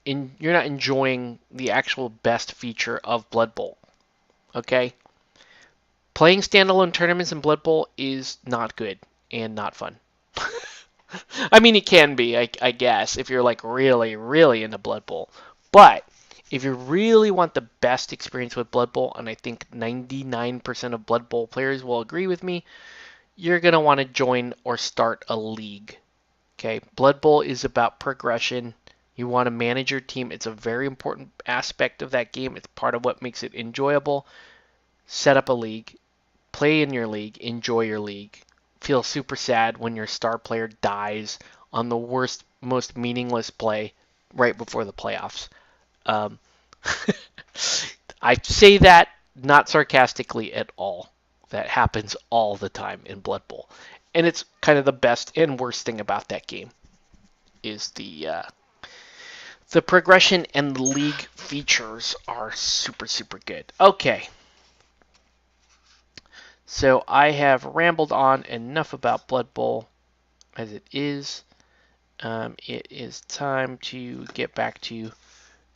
Speaker 1: enjoying the actual best feature of Blood Bowl. Okay? Playing standalone tournaments in Blood Bowl is not good and not fun. I mean, it can be, I guess, if you're like really, really into Blood Bowl. But if you really want the best experience with Blood Bowl, and I think 99% of Blood Bowl players will agree with me, you're going to want to join or start a league. Okay, Blood Bowl is about progression. You want to manage your team. It's a very important aspect of that game. It's part of what makes it enjoyable. Set up a league. Play in your league. Enjoy your league. Feel super sad when your star player dies on the worst, most meaningless play right before the playoffs. I say that not sarcastically at all. That happens all the time in Blood Bowl. And it's kind of the best and worst thing about that game is the progression and the league features are super, super good. Okay. So I have rambled on enough about Blood Bowl as it is. It is time to get back to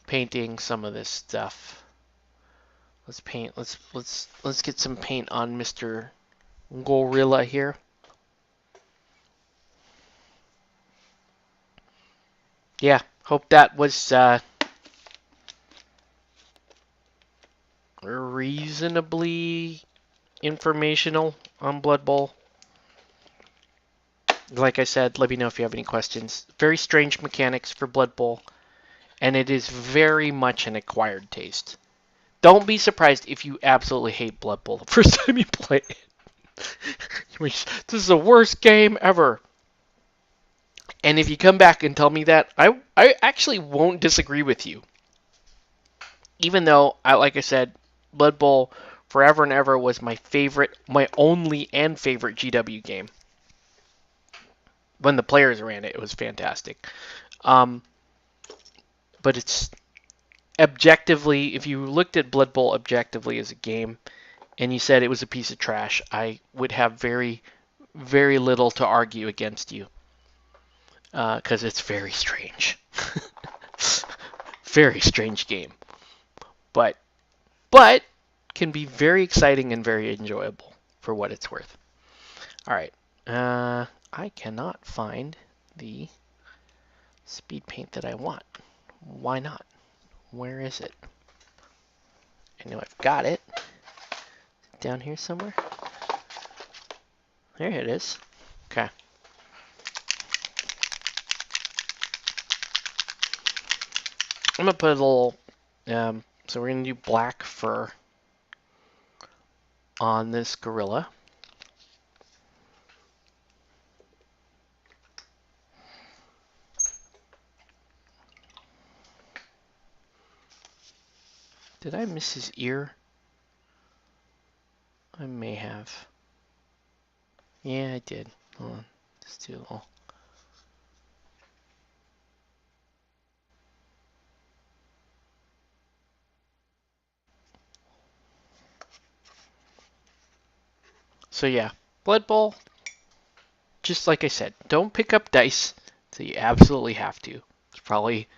Speaker 1: painting some of this stuff. Let's paint. Let's get some paint on Mr. Gorilla here. Yeah, hope that was reasonably informational on Blood Bowl. Like I said, let me know if you have any questions. Very strange mechanics for Blood Bowl, and it is very much an acquired taste. Don't be surprised if you absolutely hate Blood Bowl the first time you play it. This is the worst game ever. And if you come back and tell me that, I actually won't disagree with you. Even though, like I said, Blood Bowl forever and ever was my favorite, my only and favorite GW game. when the players ran it, it was fantastic. Um, but it's objectively, if you looked at Blood Bowl objectively as a game, and you said it was a piece of trash, I would have very, very little to argue against you, because it's very strange. Very strange game, but can be very exciting and very enjoyable for what it's worth. All right, I cannot find the speed paint that I want. Why not? Where is it? I know I've got it. Down here somewhere. There it is. Okay. I'm gonna put a little. So we're gonna do black fur on this gorilla. Did I miss his ear? I may have. Yeah, I did. Hold on. Let's do a little. So yeah, Blood Bowl. Just like I said, don't pick up dice until you absolutely have to. It's probably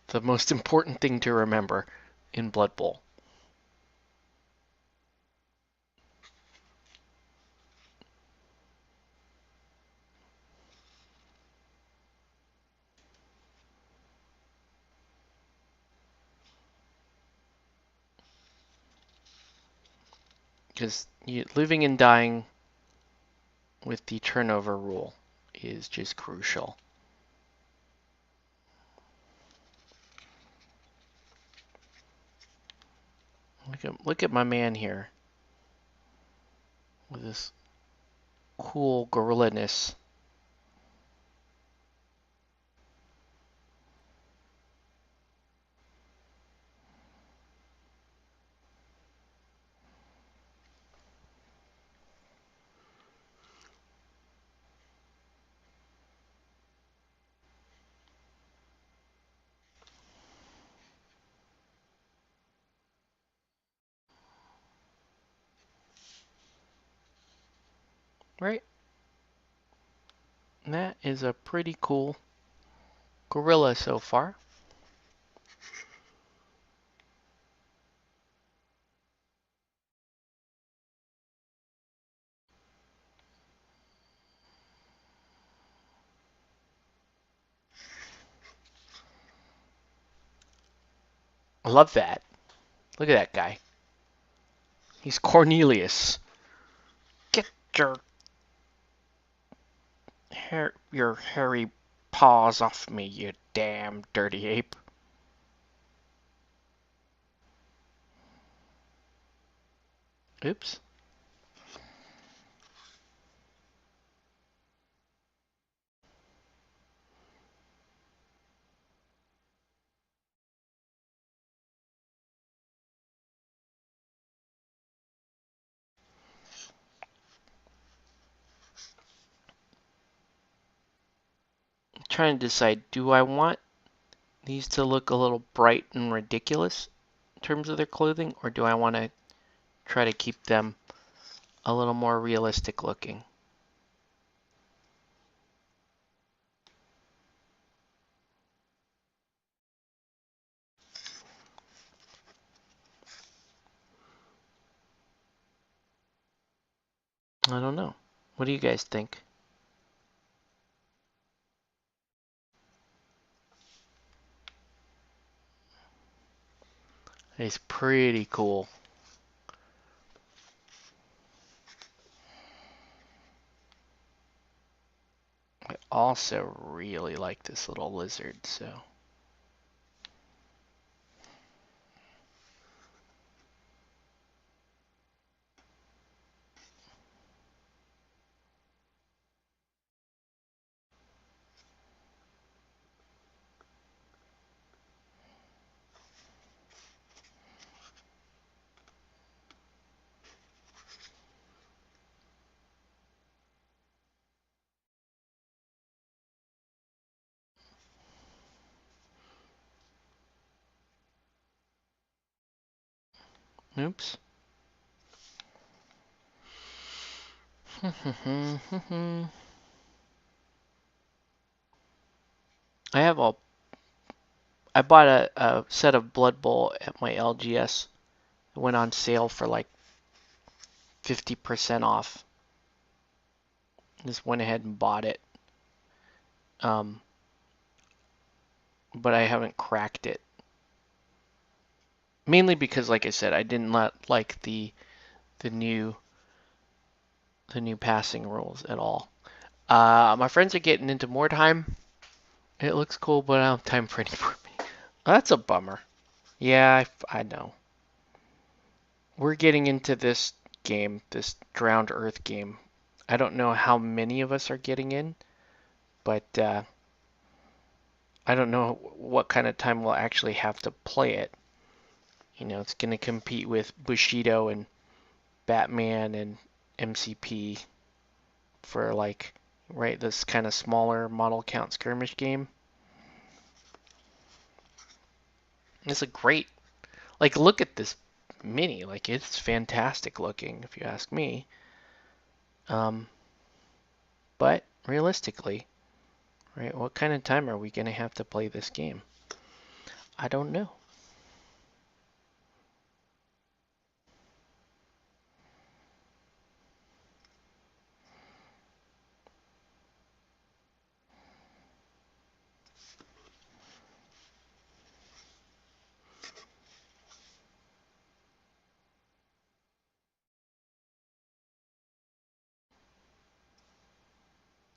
Speaker 1: the most important thing to remember in Blood Bowl. Because living and dying with the turnover rule is just crucial. Look at my man here with this cool gorilla-ness. Right? And that is a pretty cool gorilla so far. I love that. Look at that guy. He's Cornelius. Get your hairy paws off me, you damn dirty ape. Oops. I'm trying to decide, do I want these to look a little bright and ridiculous in terms of their clothing, or do I want to try to keep them a little more realistic looking? I don't know. What do you guys think? It's pretty cool. I also really like this little lizard, so. Oops. I bought a set of Blood Bowl at my LGS. It went on sale for like 50% off. Just went ahead and bought it. Um, but I haven't cracked it. Mainly because, like I said, I didn't like the new passing rules at all. My friends are getting into more time. It looks cool, but I don't have time for any more. That's a bummer. Yeah, I know. We're getting into this game, this Drowned Earth game. I don't know how many of us are getting in, but I don't know what kind of time we'll actually have to play it. You know, it's going to compete with Bushido and Batman and MCP for like, right, this kind of smaller model count skirmish game. It's a great, like, look at this mini. Like, it's fantastic looking, if you ask me. But realistically, right, what kind of time are we going to have to play this game? I don't know.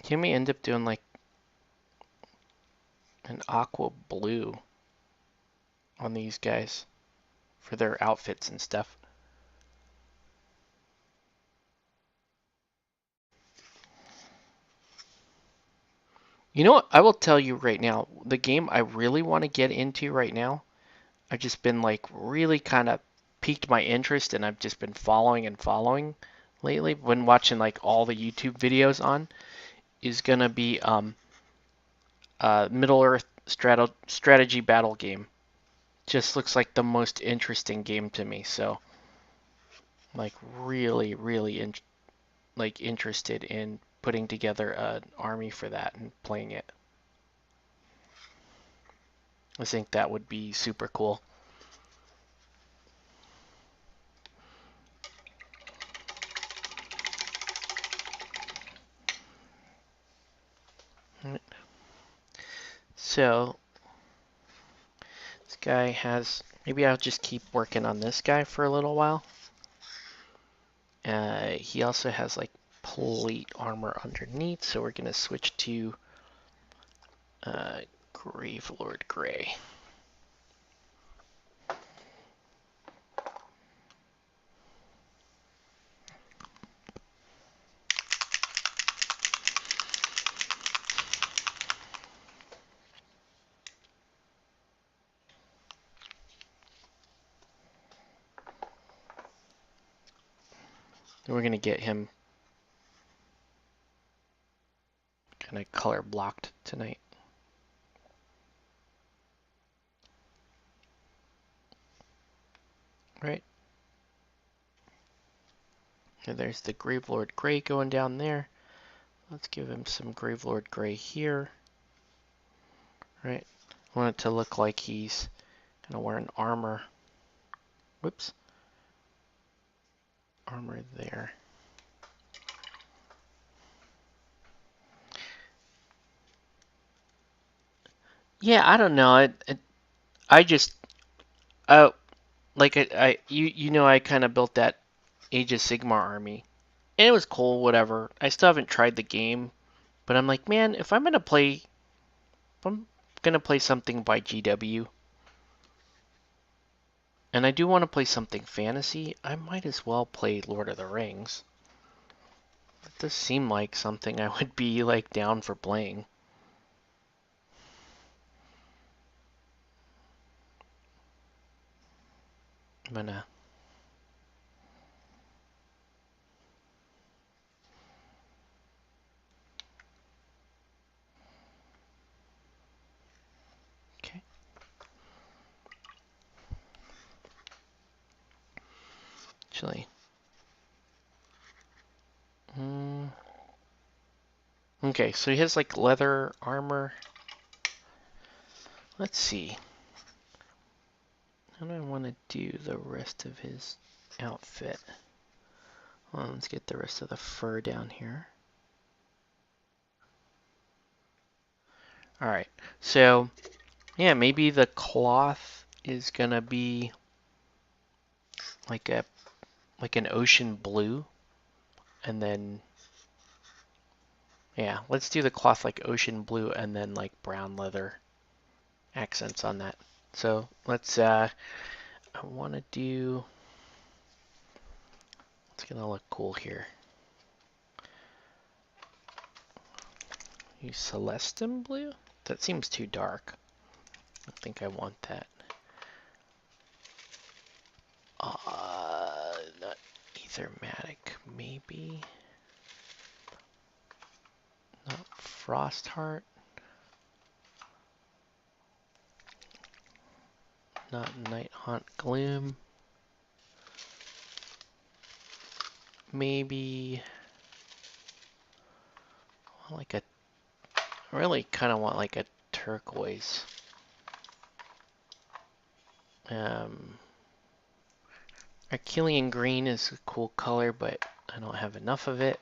Speaker 1: Can we end up doing like an aqua blue on these guys for their outfits and stuff? You know what? I will tell you right now, the game I really want to get into right now, I've just been like really kind of piqued my interest and I've just been following and following lately. Been watching like all the YouTube videos on is gonna be Middle Earth strategy battle game. Just looks like the most interesting game to me. So like really, really like interested in putting together an army for that and playing it. I think that would be super cool. So this guy has, maybe I'll just keep working on this guy for a little while. He also has like plate armor underneath, so we're gonna switch to Gravelord Gray. And we're gonna get him kind of color blocked tonight. Right? And there's the Gravelord Gray going down there. Let's give him some Gravelord Gray here. Right? I want it to look like he's gonna wear an armor. Whoops. Armor there. Yeah, I don't know. I just, like you know, I kind of built that Age of Sigmar army, and it was cool. Whatever. I still haven't tried the game, but I'm like, man, if I'm gonna play something by GW, and I do want to play something fantasy, I might as well play Lord of the Rings. It does seem like something I would be like down for playing. I'm gonna. Okay. actually. Okay, so he has like leather armor. Let's see. How do I want to do the rest of his outfit? Well, let's get the rest of the fur down here. Alright, so yeah, maybe the cloth is gonna be like an ocean blue, and then yeah, let's do the cloth like ocean blue and then like brown leather accents on that. So let's I want to do, it's gonna look cool here. Use Celestin blue? That seems too dark. I think I want that. Not Ethermatic, maybe. Not Frostheart. Not Night Haunt Gloom. Maybe like a, I really kind of want like a turquoise. Archelian green is a cool color, but I don't have enough of it.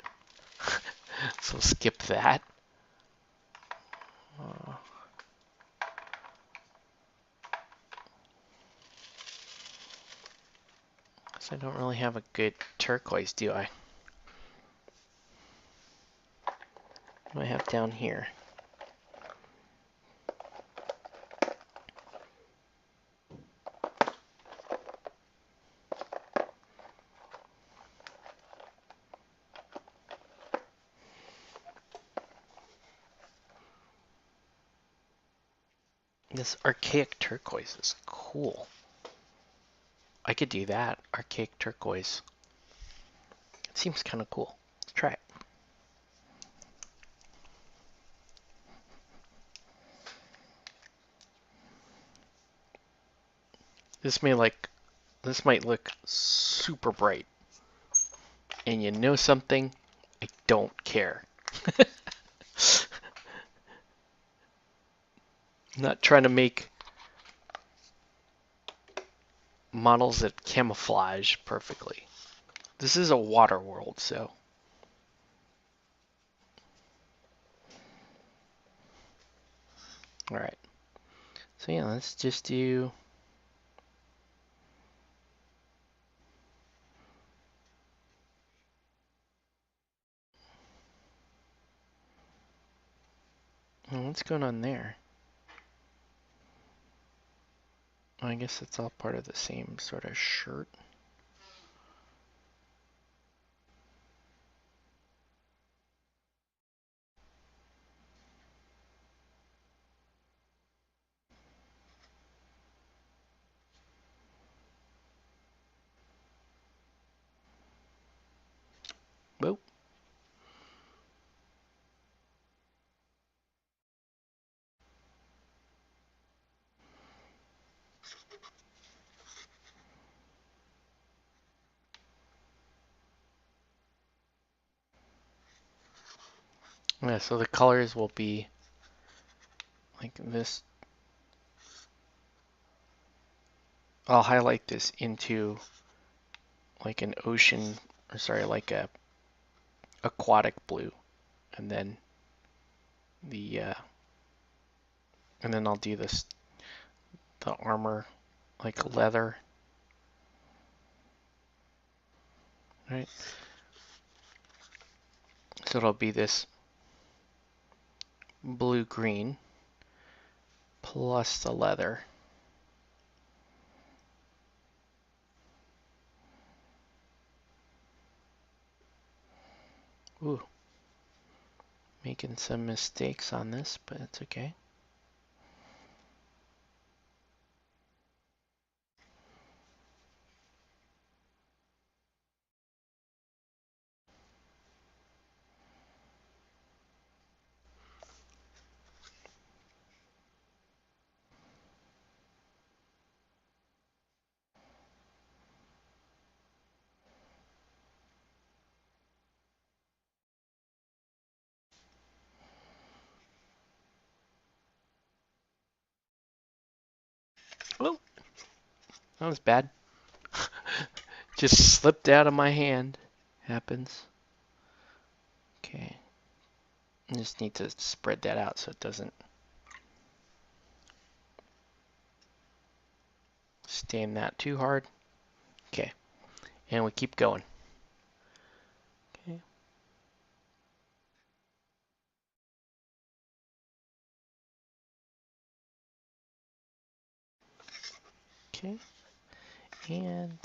Speaker 1: So skip that. So I don't really have a good turquoise, do I? What do I have down here? This archaic turquoise is cool. I could do that. Archaic turquoise. It seems kind of cool. Let's try it. This might look super bright. And you know something? I don't care. I'm not trying to make models that camouflage perfectly. This is a water world, so. Alright. So yeah, let's just do. What's going on there? I guess it's all part of the same sort of shirt. Whoa. Yeah, so the colors will be like this. I'll highlight this into like an ocean, or sorry, like a aquatic blue, and then the and then I'll do this, the armor like leather. Right? So it'll be this blue-green plus the leather. Ooh. Making some mistakes on this, but it's okay. Oh, that was bad. Just slipped out of my hand. Happens. Okay. I just need to spread that out so it doesn't stain that too hard. Okay. And we keep going. Okay. Okay. And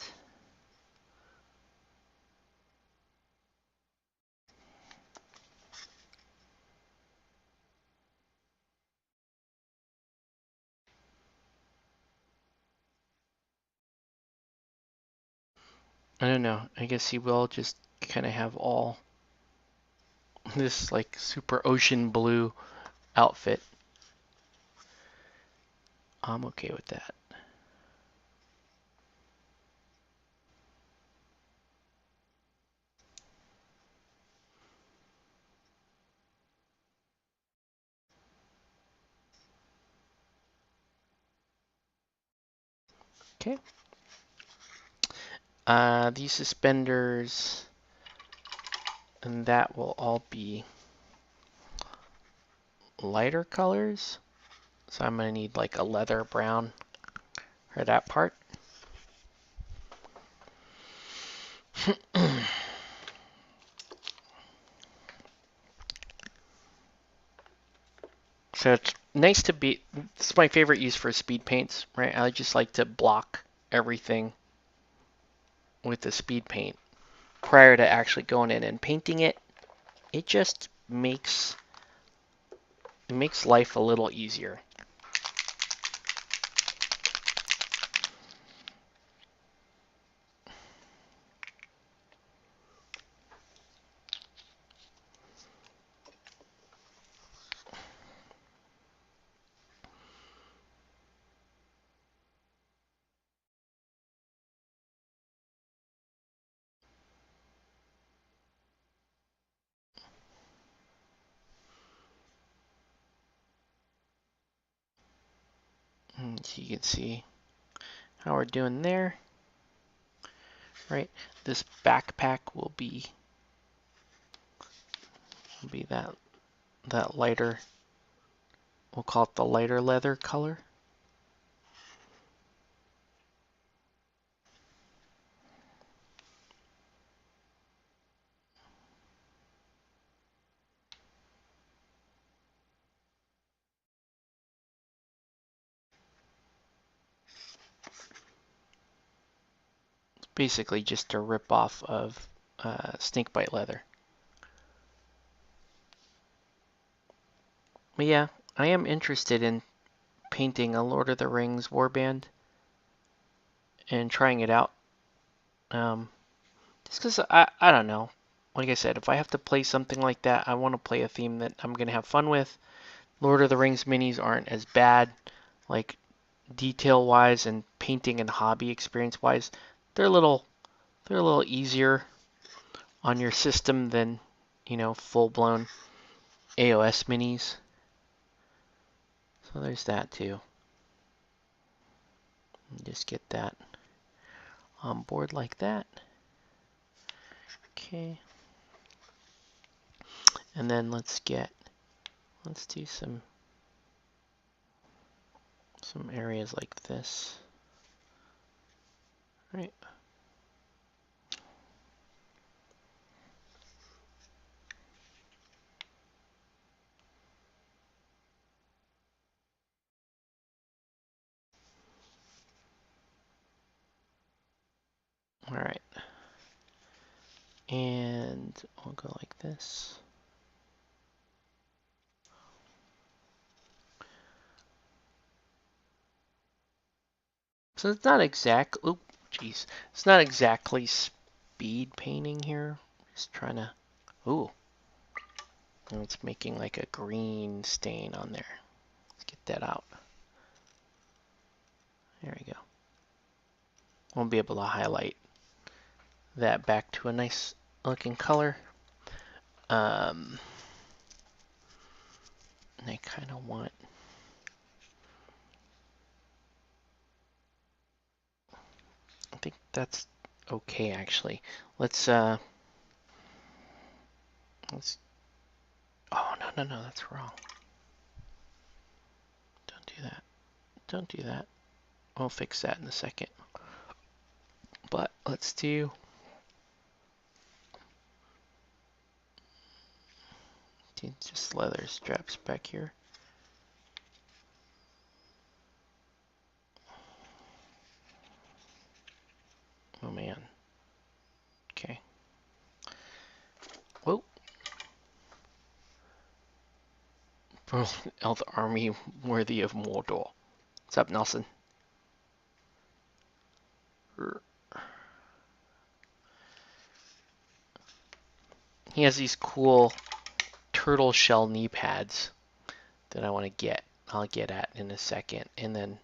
Speaker 1: I don't know. I guess he will just kind of have all this like super ocean blue outfit. I'm okay with that. Okay. These suspenders and that will all be lighter colors. So I'm gonna need like a leather brown for that part. So it's nice to be, it's my favorite use for speed paints, right? I just like to block everything with the speed paint prior to actually going in and painting it. It just makes life a little easier. So you can see how we're doing there, right? This backpack will be that lighter, we'll call it the lighter leather color. It's basically just a rip off of snakebite leather. But yeah, I am interested in painting a Lord of the Rings warband and trying it out. Just because I don't know. Like I said, if I have to play something like that, I want to play a theme that I'm going to have fun with. Lord of the Rings minis aren't as bad, like detail wise and painting and hobby experience wise. They're a little easier on your system than, full blown AOS minis. So there's that too. Just get that on board like that. Okay. And then let's do some areas like this. Right. All right. And we'll go like this. So it's not exact. Oh, jeez. It's not exactly speed painting here. Just trying to. Ooh. And it's making like a green stain on there. Let's get that out. There we go. We'll be able to highlight that back to a nice looking color. And I kind of want I think that's okay actually. Let's let's oh no, that's wrong. Don't do that. Don't do that. We'll fix that in a second. But let's do just leather straps back here. Oh man. Okay. Whoa. Elf army worthy of Mordor. What's up, Nelson? He has these cool turtle shell knee pads that I want to get. I'll get at in a second. And then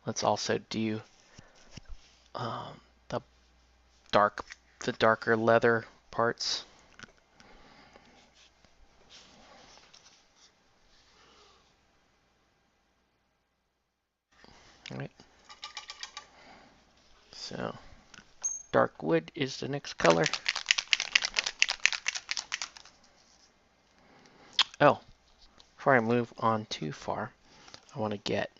Speaker 1: let's also do the darker leather parts. All right. So dark wood is the next color. Oh, before I move on too far, I want to get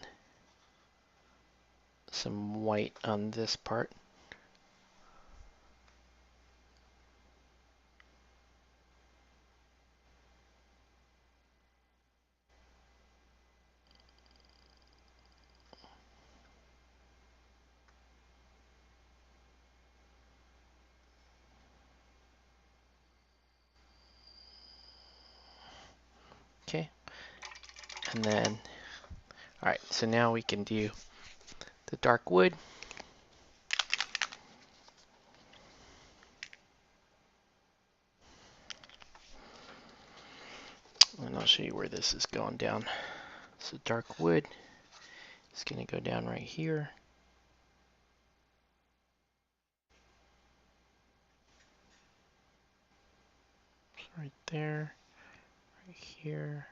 Speaker 1: some white on this part. Okay, and then, all right, so now we can do the dark wood. And I'll show you where this is going down. So dark wood is going to go down right here. Right there, right here.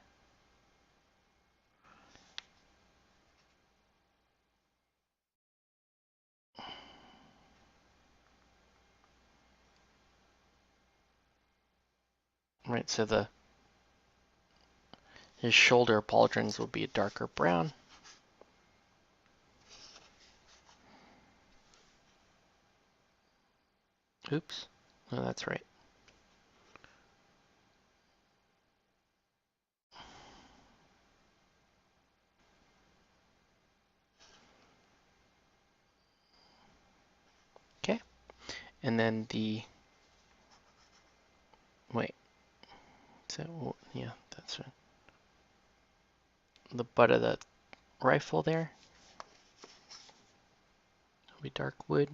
Speaker 1: Right, so his shoulder pauldrons will be a darker brown. Oops, no, that's right. Okay, and then wait, so yeah, that's right. The butt of the rifle there will be dark wood.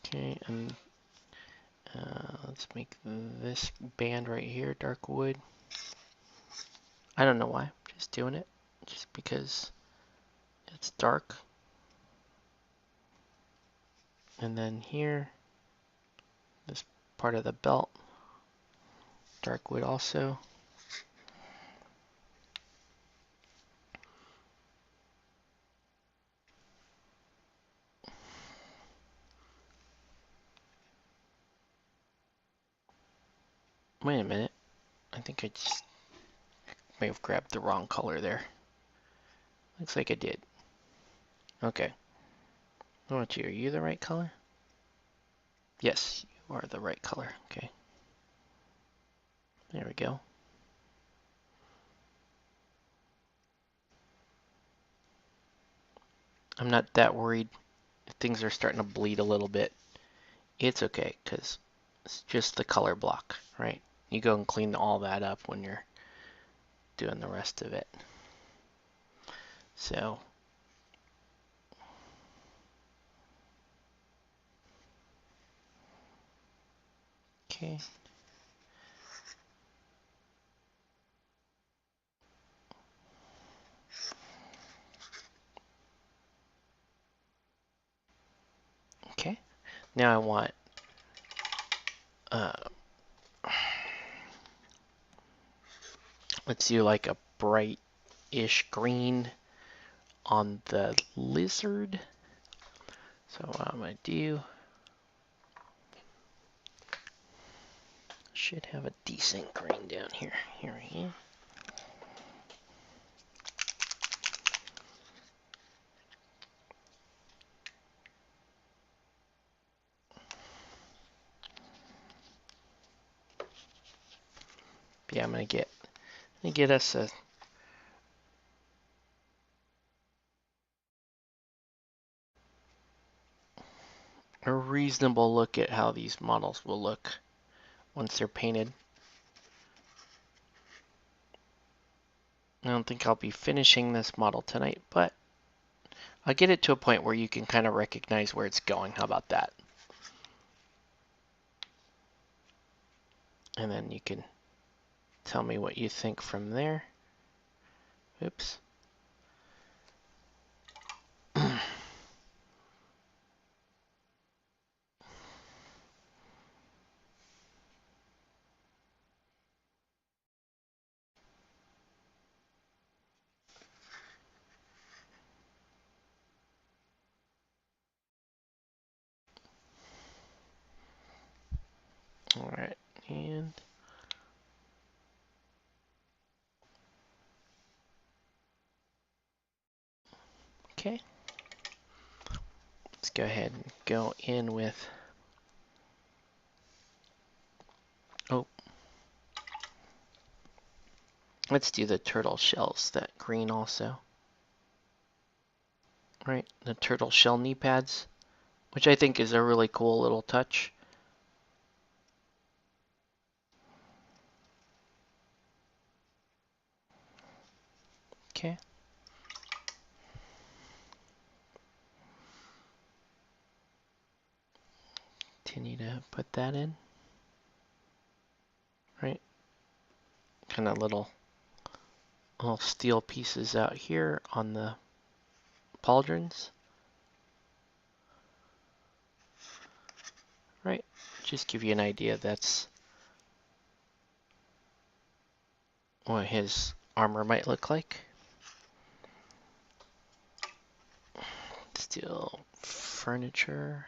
Speaker 1: Okay, and let's make this band right here dark wood. I don't know why, I'm just doing it, just because it's dark. And then here, this part of the belt, dark wood also. Wait a minute, I think I just may have grabbed the wrong color there. Looks like I did. Okay. What about you? Are you the right color? Yes, you are the right color. Okay. There we go. I'm not that worried if things are starting to bleed a little bit. It's okay, because it's just the color block, right? You go and clean all that up when you're doing the rest of it. So, okay. Okay. Now I want uh, let's do like a bright-ish green on the lizard. So what I'm going to do, should have a decent grain down here. Here we go. Yeah, I'm going to get us a reasonable look at how these models will look once they're painted. I don't think I'll be finishing this model tonight, but I'll get it to a point where you can kind of recognize where it's going. How about that? And then you can tell me what you think from there. Oops. All right, and okay. Let's go ahead and go in with, oh, let's do the turtle shells, that green also. Right, the turtle shell knee pads, which I think is a really cool little touch. Okay. Continue to put that in. Right. Kind of little steel pieces out here on the pauldrons. Right. Just give you an idea that's what his armor might look like. Steel furniture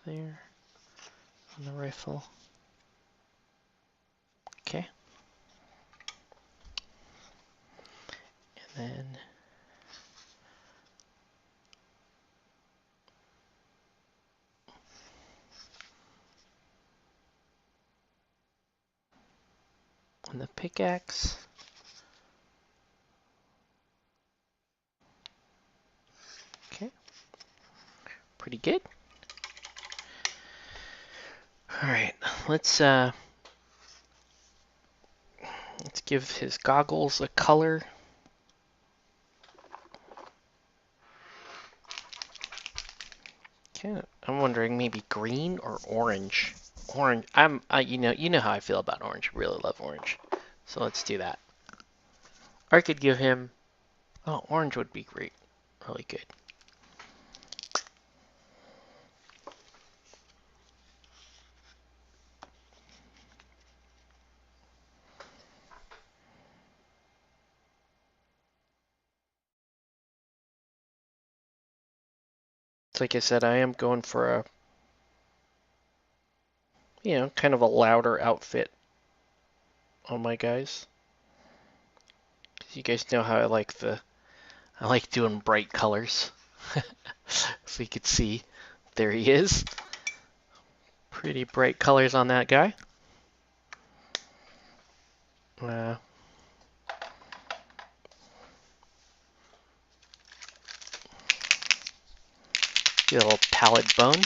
Speaker 1: there on the rifle. Okay. And then on the pickaxe. Okay. Pretty good. All right. Let's give his goggles a color. Okay. I'm wondering maybe green or orange. Orange. You know how I feel about orange. Really love orange. So let's do that. Or I could give him, oh, orange would be great. Really good. So like I said, I am going for a, kind of a louder outfit on my guys. 'Cause you guys know how I like doing bright colors. If we could see, there he is. Pretty bright colors on that guy. Uh, get a little pallid bone.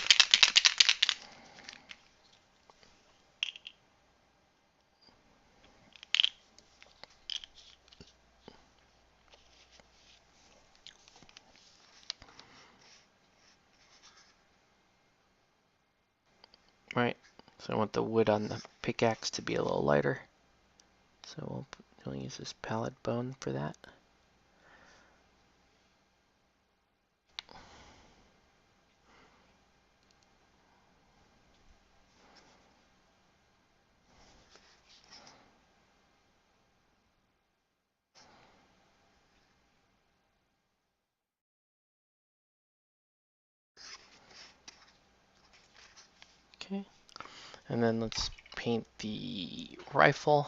Speaker 1: Right, so I want the wood on the pickaxe to be a little lighter. So we'll use this pallid bone for that. Okay. And then let's paint the rifle.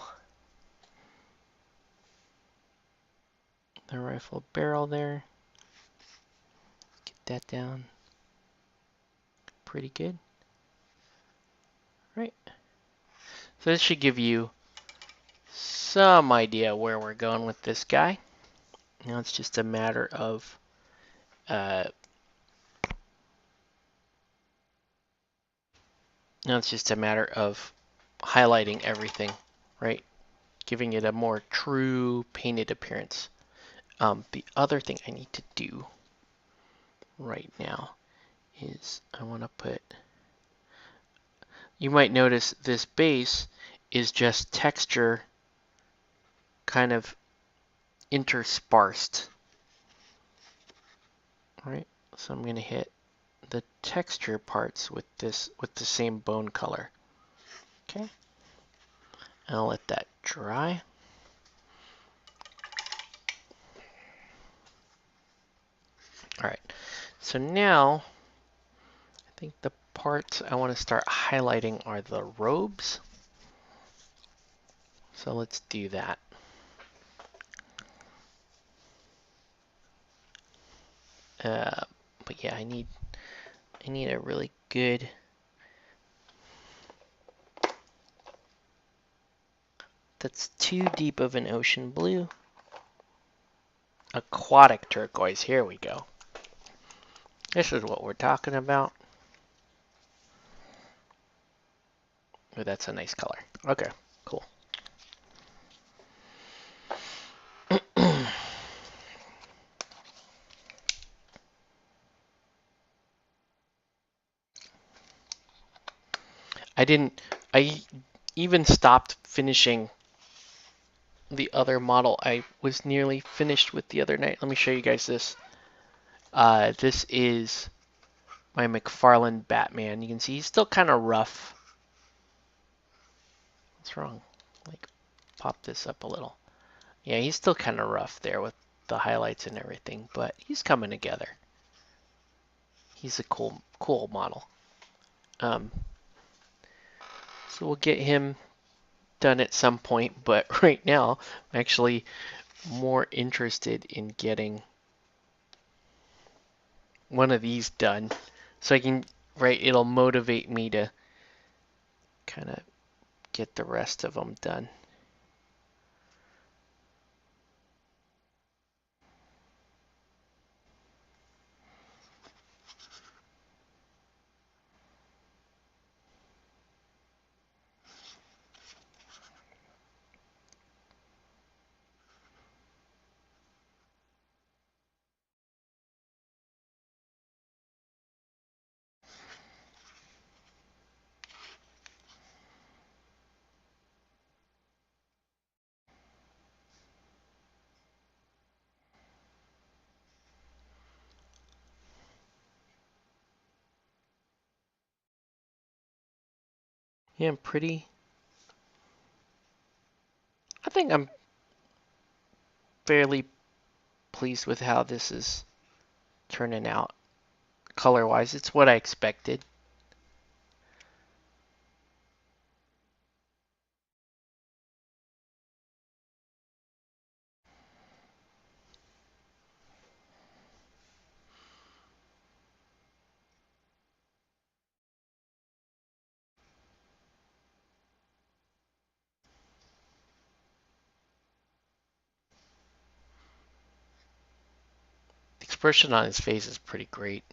Speaker 1: The rifle barrel there. Get that down. Pretty good. Right. So this should give you some idea where we're going with this guy. Now it's just a matter of uh, highlighting everything, right? Giving it a more true painted appearance. The other thing I need to do right now is I want to put, you might notice this base is just texture kind of interspersed, right? So I'm going to hit the texture parts with this, with the same bone color. Okay. And I'll let that dry. All right. So now I think the parts I want to start highlighting are the robes. So let's do that. But yeah, I need a really good that's too deep of an ocean blue. Aquatic turquoise, here we go. This is what we're talking about. Oh, that's a nice color. Okay, cool. I even stopped finishing the other model I was nearly finished with the other night. Let me show you guys this. This is my Mcfarland Batman. You can see he's still kind of rough. What's wrong? Like, pop this up a little. Yeah, he's still kind of rough there with the highlights and everything, but he's coming together. He's a cool model. So we'll get him done at some point, but right now I'm actually more interested in getting one of these done so I can, right, it'll motivate me to kind of get the rest of them done. Yeah, I think I'm fairly pleased with how this is turning out color-wise. It's what I expected. The expression on his face is pretty great.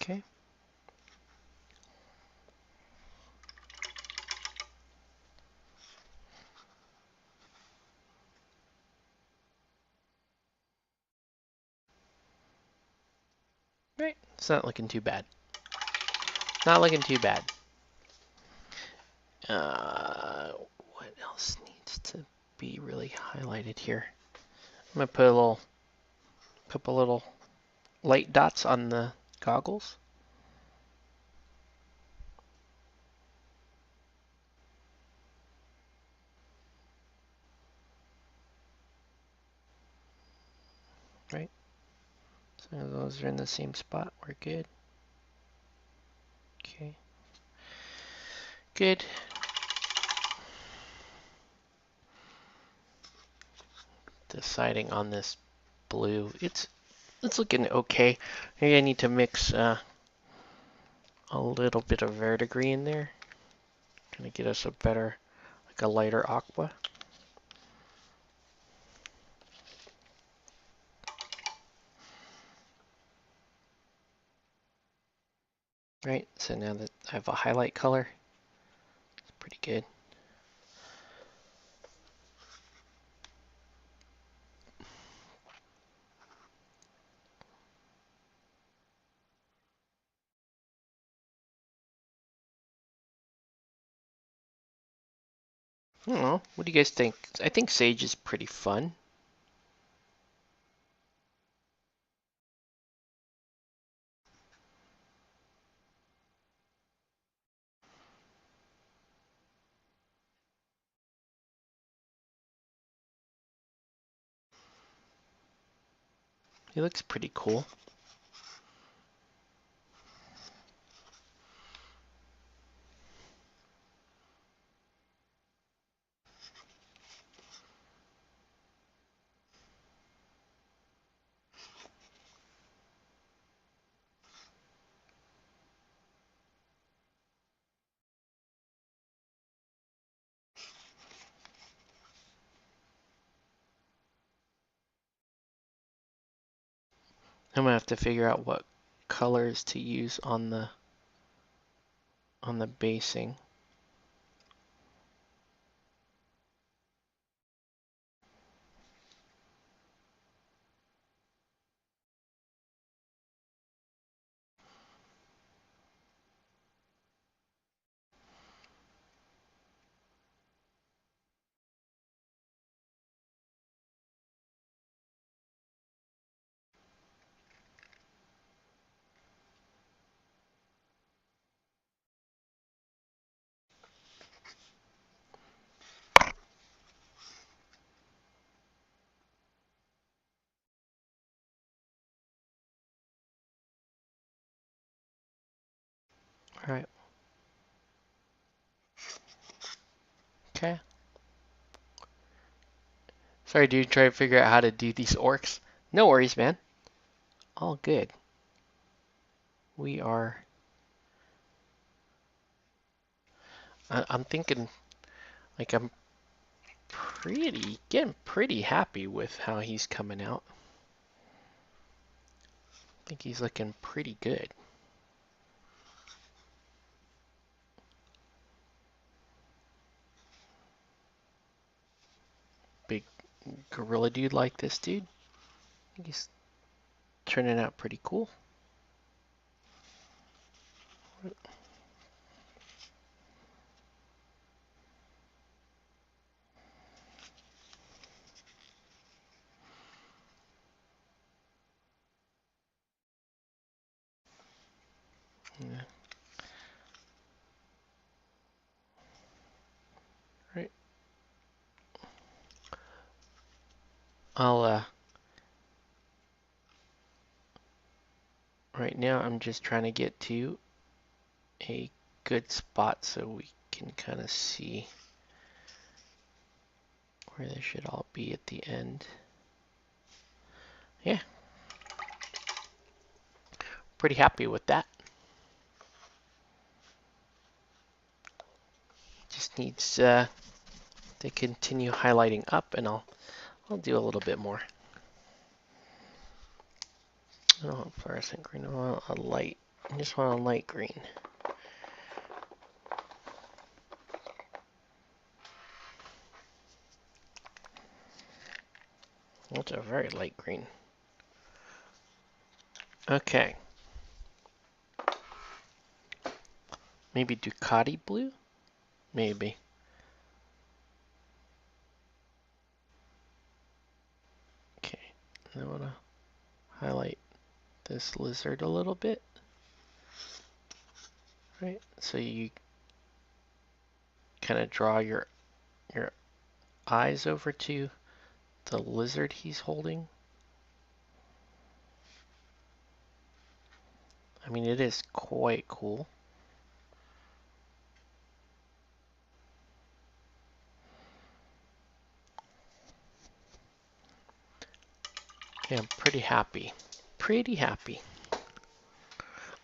Speaker 1: Okay. Right. It's not looking too bad. Not looking too bad. What else needs to be really highlighted here? I'm gonna put a couple little light dots on the goggles. Right. So those are in the same spot. We're good. Okay. Good. Deciding on this blue. It's looking okay. Maybe I need to mix a little bit of verdigris in there. Kind of get us a better, like a lighter aqua. Right, so now that I have a highlight color, it's pretty good. I don't know, what do you guys think? I think Sage is pretty fun. He looks pretty cool. I'm gonna have to figure out what colors to use on the basing. All right. Okay. Sorry, dude. Try to figure out how to do these orcs. No worries, man. All good. We are. I'm thinking, like, I'm getting pretty happy with how he's coming out. I think he's looking pretty good. Big gorilla dude like this dude. I think he's turning out pretty cool. Yeah. Right. I'll right now I'm just trying to get to a good spot so we can kind of see where they should all be at the end. Yeah. Pretty happy with that. Just needs to continue highlighting up, and I'll do a little bit more. I don't want fluorescent green. I want a light. I just want a light green. That's a very light green. Okay. Maybe Ducati blue? Maybe. Okay, I want to highlight this lizard a little bit. Right, so you kind of draw your eyes over to the lizard he's holding. I mean, it is quite cool. Yeah, I'm pretty happy. Pretty happy.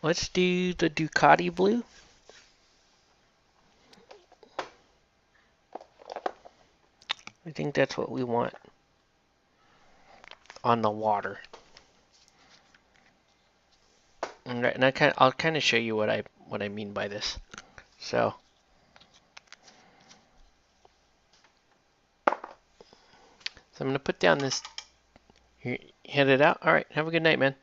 Speaker 1: Let's do the Ducati blue. I think that's what we want on the water. And I'll kind of show you what I mean by this. So I'm gonna put down this. Here, hand it out. All right. Have a good night, man.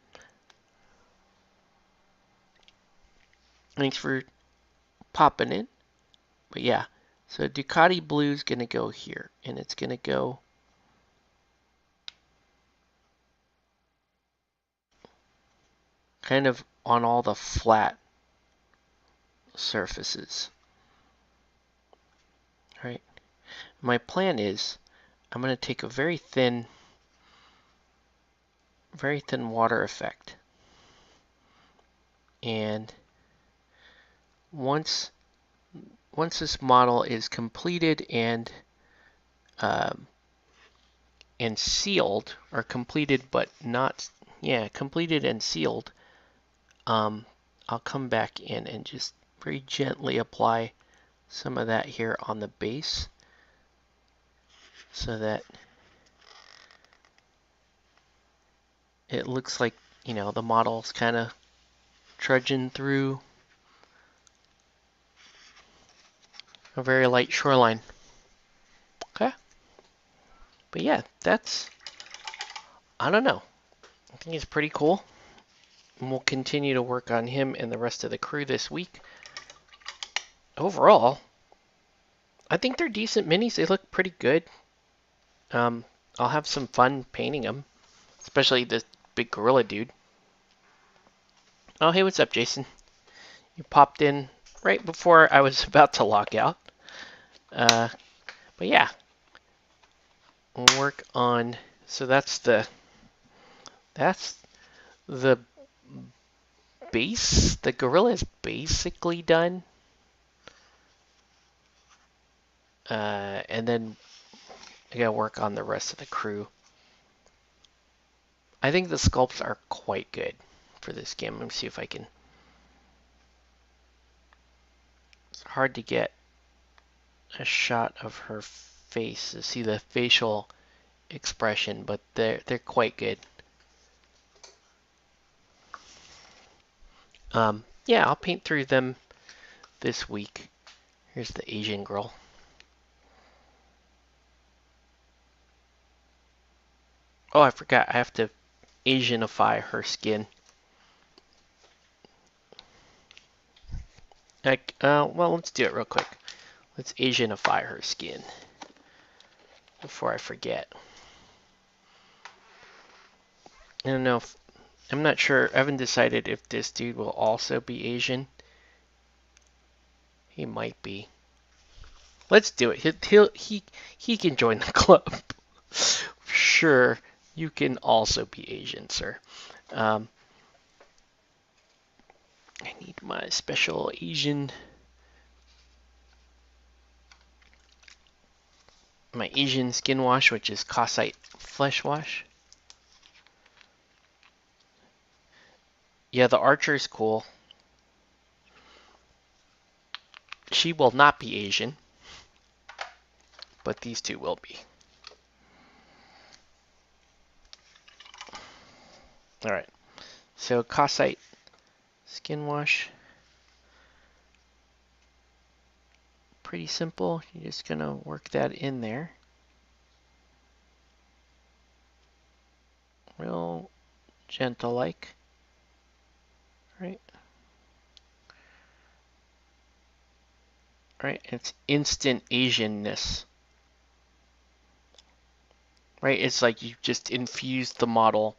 Speaker 1: Thanks for popping in. But yeah, so Ducati blue is gonna go here, and it's gonna go kind of on all the flat surfaces. Right. My plan is I'm gonna take a very thin water effect, and once this model is completed and sealed, or completed but not, yeah, completed and sealed, I'll come back in and just very gently apply some of that here on the base so that it looks like, you know, the model's kind of trudging through a very light shoreline. Okay. But yeah, that's, I don't know. I think it's pretty cool. And we'll continue to work on him and the rest of the crew this week. Overall, I think they're decent minis. They look pretty good. I'll have some fun painting them, especially this big gorilla dude. Oh, hey, what's up, Jason? You popped in right before I was about to log out. But yeah, we'll work on. So that's the base. The gorilla is basically done. And then I gotta work on the rest of the crew. I think the sculpts are quite good for this game. Let me see if I can. It's hard to get a shot of her face to see the facial expression, but they're quite good. Yeah, I'll paint through them this week. Here's the Asian girl. Oh, I forgot. I have to Asianify her skin. Well, let's do it real quick. Let's Asianify her skin before I forget. I don't know if, I'm not sure. I haven't decided if this dude will also be Asian. He might be. Let's do it. He can join the club. Sure, you can also be Asian, sir. I need my special Asian, my Asian skin wash, which is Cossite Flesh Wash. Yeah, the Archer's cool. She will not be Asian, but these two will be. Alright, so Cossite skin wash. Pretty simple. You're just going to work that in there. Real gentle like. Right? right? It's instant Asianness, right? It's like you just infused the model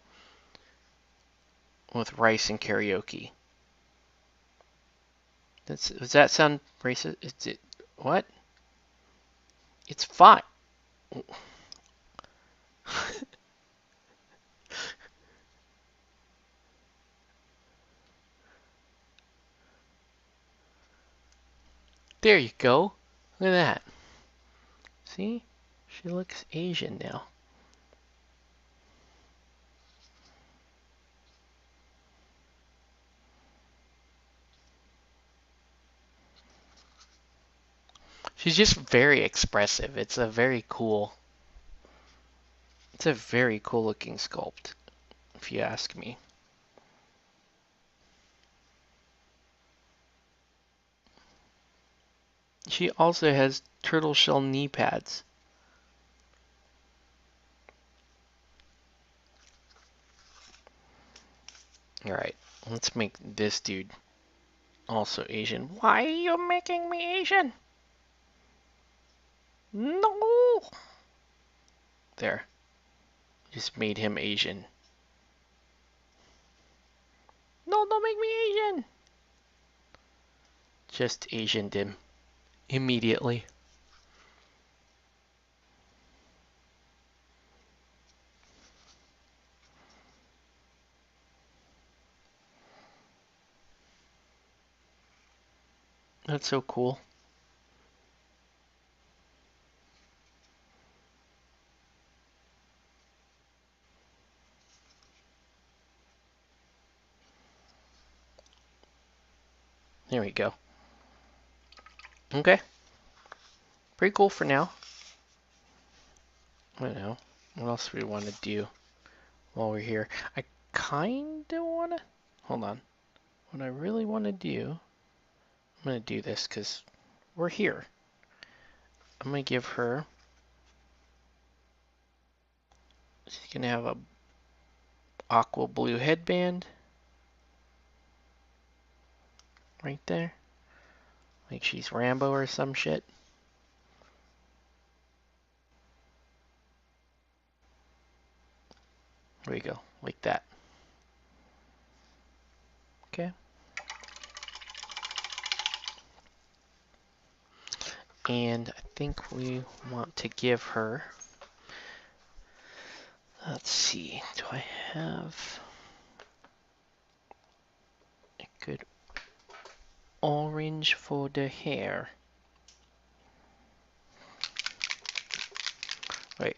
Speaker 1: with rice and karaoke. Does that sound racist? Is it what? It's fine. There you go. Look at that. See? She looks Asian now. She's just very expressive. It's a very cool looking sculpt, if you ask me. She also has turtle shell knee pads. Alright, let's make this dude also Asian. Why are you making me Asian? No! There. Just made him Asian. No, don't make me Asian! Just Asianed him. Immediately. That's so cool. There we go. Okay. Pretty cool for now. I don't know. What else do we want to do while we're here? I kinda wanna... Hold on. What I really want to do... I'm gonna do this because we're here. I'm gonna give her... She's gonna have a aqua blue headband. Right there. Like she's Rambo or some shit. There we go. Like that. Okay. And I think we want to give her... Let's see. Do I have a good orange for the hair? Wait.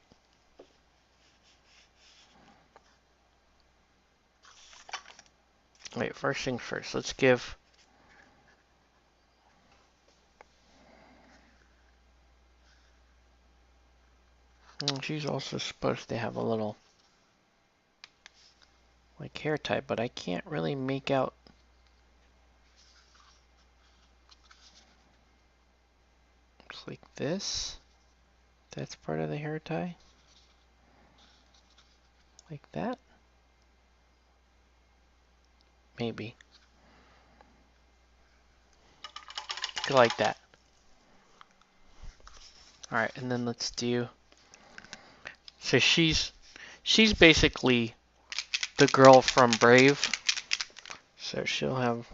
Speaker 1: Wait, first thing first. Let's give... She's also supposed to have a little... like hair type, but I can't really make out... Looks like this. That's part of the hair tie. Like that. Maybe. Like that. Alright, and then let's do... So she's basically the girl from Brave. So she'll have...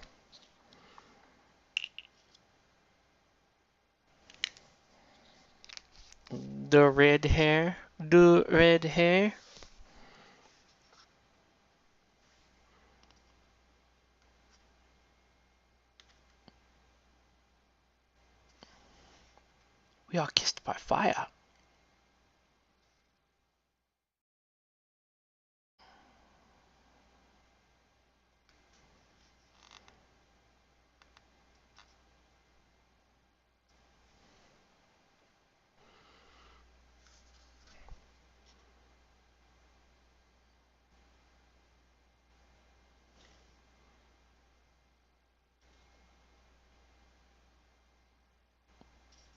Speaker 1: the red hair. The red hair. We are kissed by fire.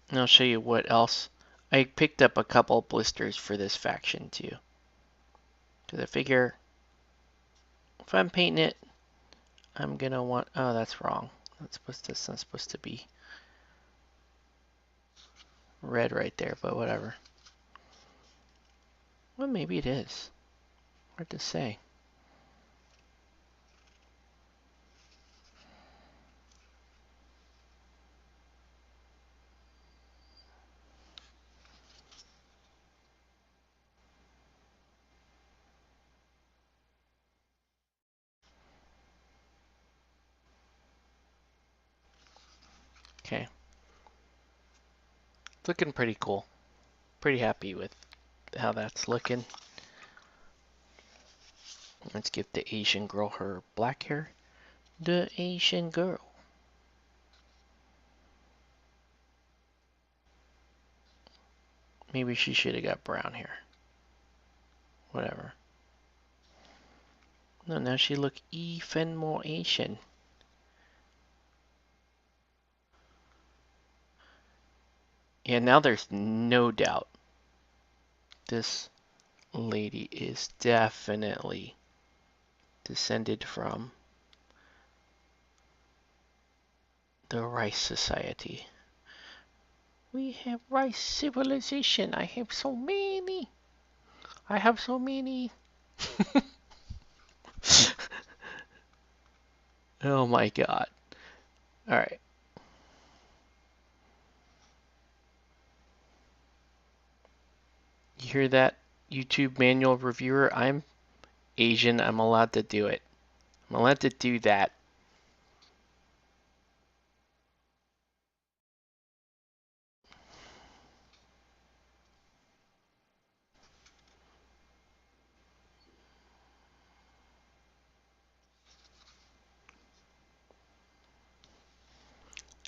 Speaker 1: And I'll show you what else. I picked up a couple blisters for this faction too. Because I figure if I'm painting it, I'm gonna want... Oh, that's wrong. That's not supposed to be. red right there, but whatever. Well, maybe it is. Hard to say. Okay. It's looking pretty cool. Pretty happy with how that's looking. Let's give the Asian girl her black hair. The Asian girl. Maybe she should have got brown hair. Whatever. No, now she look even more Asian. Yeah, now there's no doubt this lady is definitely descended from the Rice Society. We have rice civilization. I have so many. I have so many. Oh my god. Alright. You hear that, YouTube manual reviewer? I'm Asian. I'm allowed to do it. I'm allowed to do that.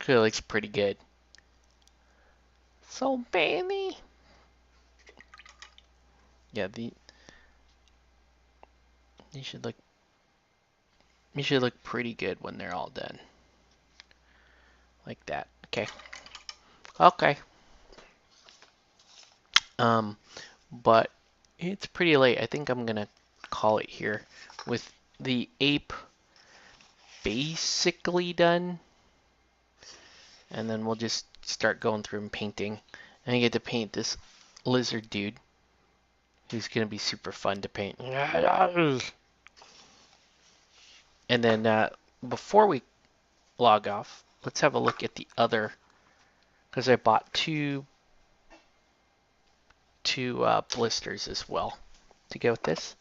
Speaker 1: It looks pretty good. So many. Yeah, these should look pretty good when they're all done. Like that. Okay. Okay. But it's pretty late. I think I'm gonna call it here with the ape basically done. And then we'll just start going through and painting. And I get to paint this lizard dude who's gonna be super fun to paint. And then before we log off, let's have a look at the other, because I bought two blisters as well to go with this.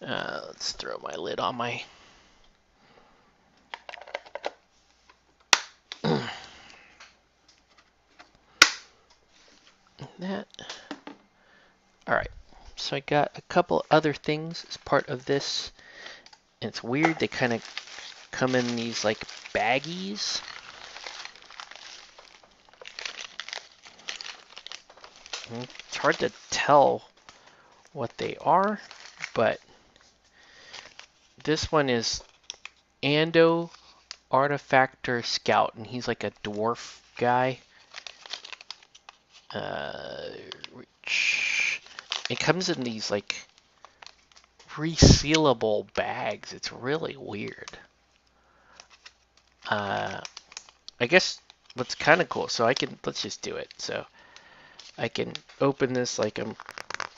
Speaker 1: Let's throw my lid on my that. Alright, so I got a couple other things as part of this. And it's weird, they kind of come in these like baggies. It's hard to tell what they are, but this one is Ando Artifactor Scout, and he's like a dwarf guy. It comes in these like resealable bags. It's really weird. I guess what's kind of cool, so let's just do it. So I can open this like I'm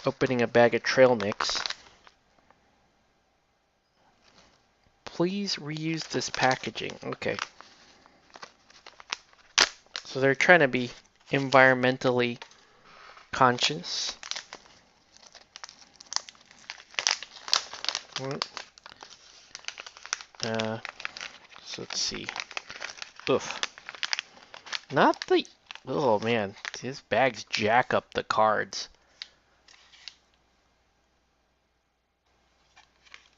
Speaker 1: opening a bag of trail mix. Please reuse this packaging. Okay. So they're trying to be environmentally conscious. So let's see. Oof. Not the... Oh man, these bags jack up the cards.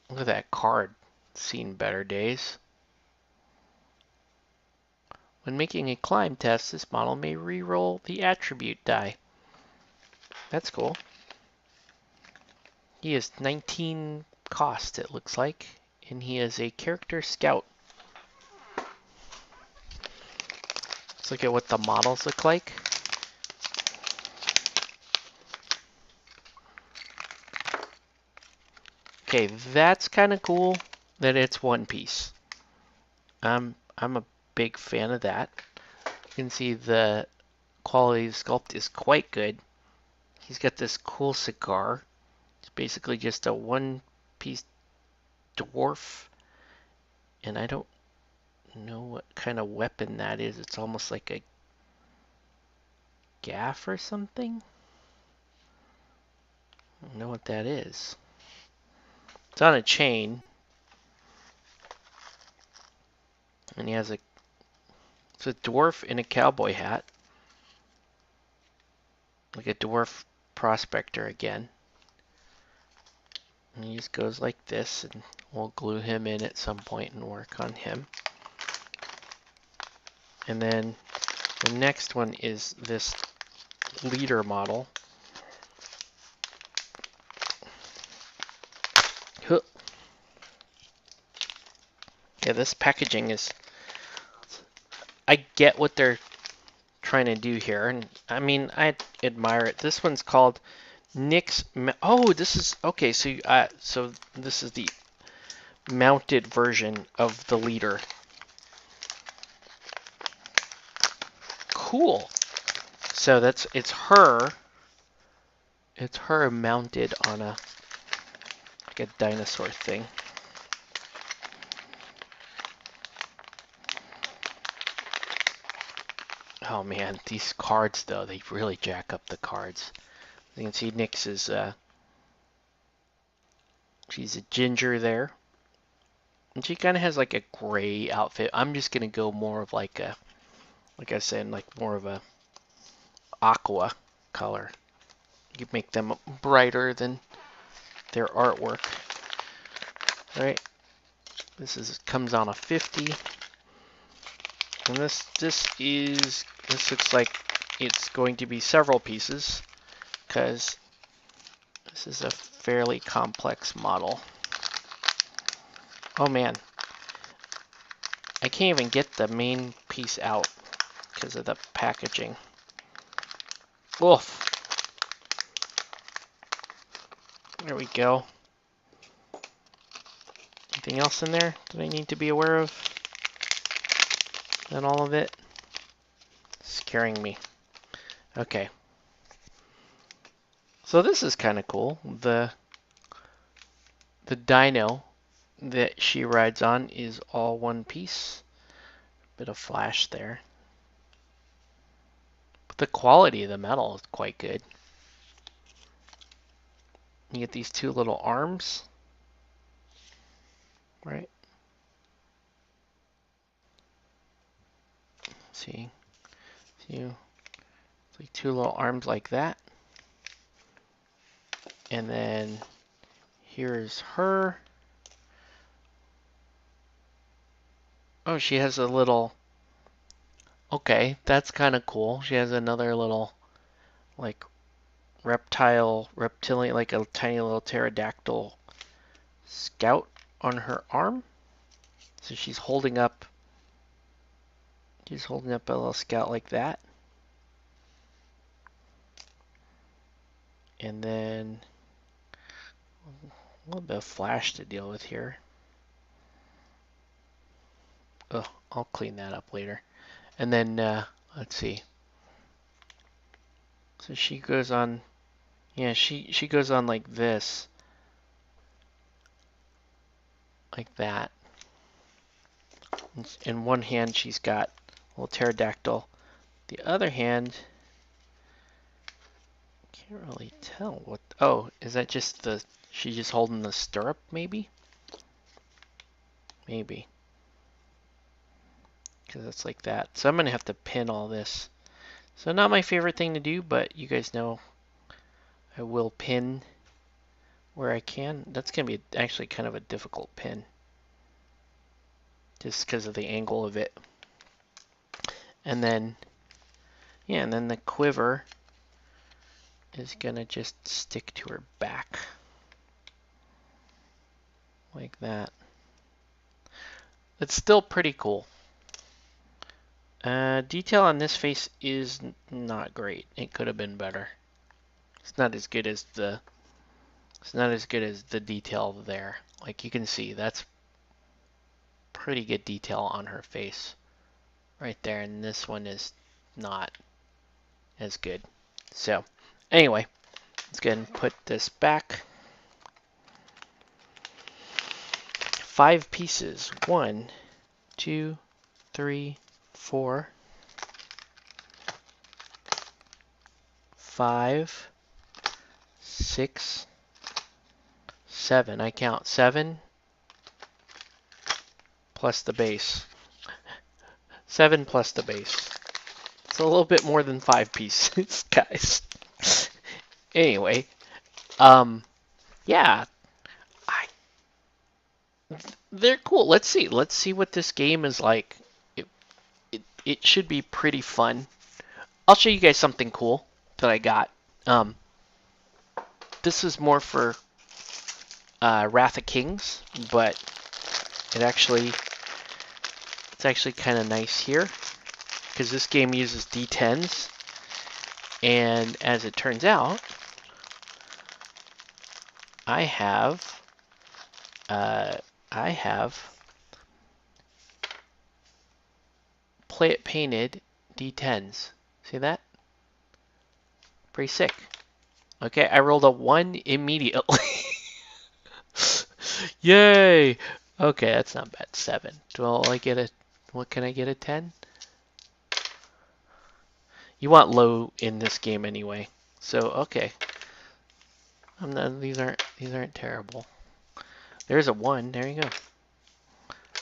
Speaker 1: Look at that card. Seen better days. When making a climb test, this model may re-roll the attribute die. That's cool. He is 19 cost, it looks like. And he is a character scout. Let's look at what the models look like. Okay, that's kind of cool that it's one piece. I'm a big fan of that. You can see the Quality of the sculpt is quite good. He's got this cool cigar. It's basically just a one-piece dwarf, and I don't know what kind of weapon that is. It's almost like a gaff or something. I don't know what that is. It's on a chain, and he has it's a dwarf in a cowboy hat, like a dwarf prospector again. And he just goes like this, and we'll glue him in at some point and work on him. And then the next one is this leader model. Yeah, this packaging is... I get what they're trying to do here, and I mean, I admire it. This one's called Nyx. Oh, this is... Okay, so this is the mounted version of the leader. Cool. So it's her mounted on a like a dinosaur thing. Oh man, these cards though, they really jack up the cards. You can see Nyx is she's a ginger there. And she kind of has like a gray outfit. I'm just gonna go more of like I said, like more of a aqua color. You make them brighter than their artwork. All right, this comes on a 50, and this looks like it's going to be several pieces because this is a fairly complex model. Oh man, I can't even get the main piece out because of the packaging. Oof. There we go. Anything else in there that I need to be aware of? Then all of it? Scaring me. Okay. So this is kind of cool. The dino that she rides on is all one piece. Bit of flash there. But the quality of the metal is quite good. You get these two little arms, right? See, it's like two little arms like that. And then here's her. Oh, she has a little... Okay, that's kind of cool. She has another little, like, reptilian, like a tiny little pterodactyl scout on her arm. So she's holding up a little scout like that. And then a little bit of flash to deal with here. Oh, I'll clean that up later. And then, let's see. So she goes on, yeah, she goes on like this. Like that. In one hand she's got a little pterodactyl. The other hand, can't really tell what, oh, is that just she's just holding the stirrup maybe? Maybe. Because it's like that. So I'm going to have to pin all this. So not my favorite thing to do, but you guys know I will pin where I can. That's going to be actually kind of a difficult pin. Just because of the angle of it. And then, yeah, and then the quiver is going to just stick to her back. Like that. It's still pretty cool. Detail on this face is not great. It could have been better. It's not as good as the detail there. Like you can see, that's pretty good detail on her face right there, and this one is not. as good. So anyway, let's go ahead and put this back. 5 pieces. 1, 2, 3, 4, 5, 6, 7. I count 7 plus the base. 7 plus the base. It's a little bit more than 5 pieces, guys. Anyway, yeah, they're cool. Let's see what this game is like. It should be pretty fun. I'll show you guys something cool that I got. This is more for Wrath of Kings, but it's actually kind of nice here because this game uses D10s, and as it turns out, I have Play It Painted D10s. See that? Pretty sick. Okay, I rolled a 1 immediately. Yay! Okay, that's not bad. 7. What can I get a 10? You want low in this game anyway. So, okay. These aren't terrible. There's a 1. There you go.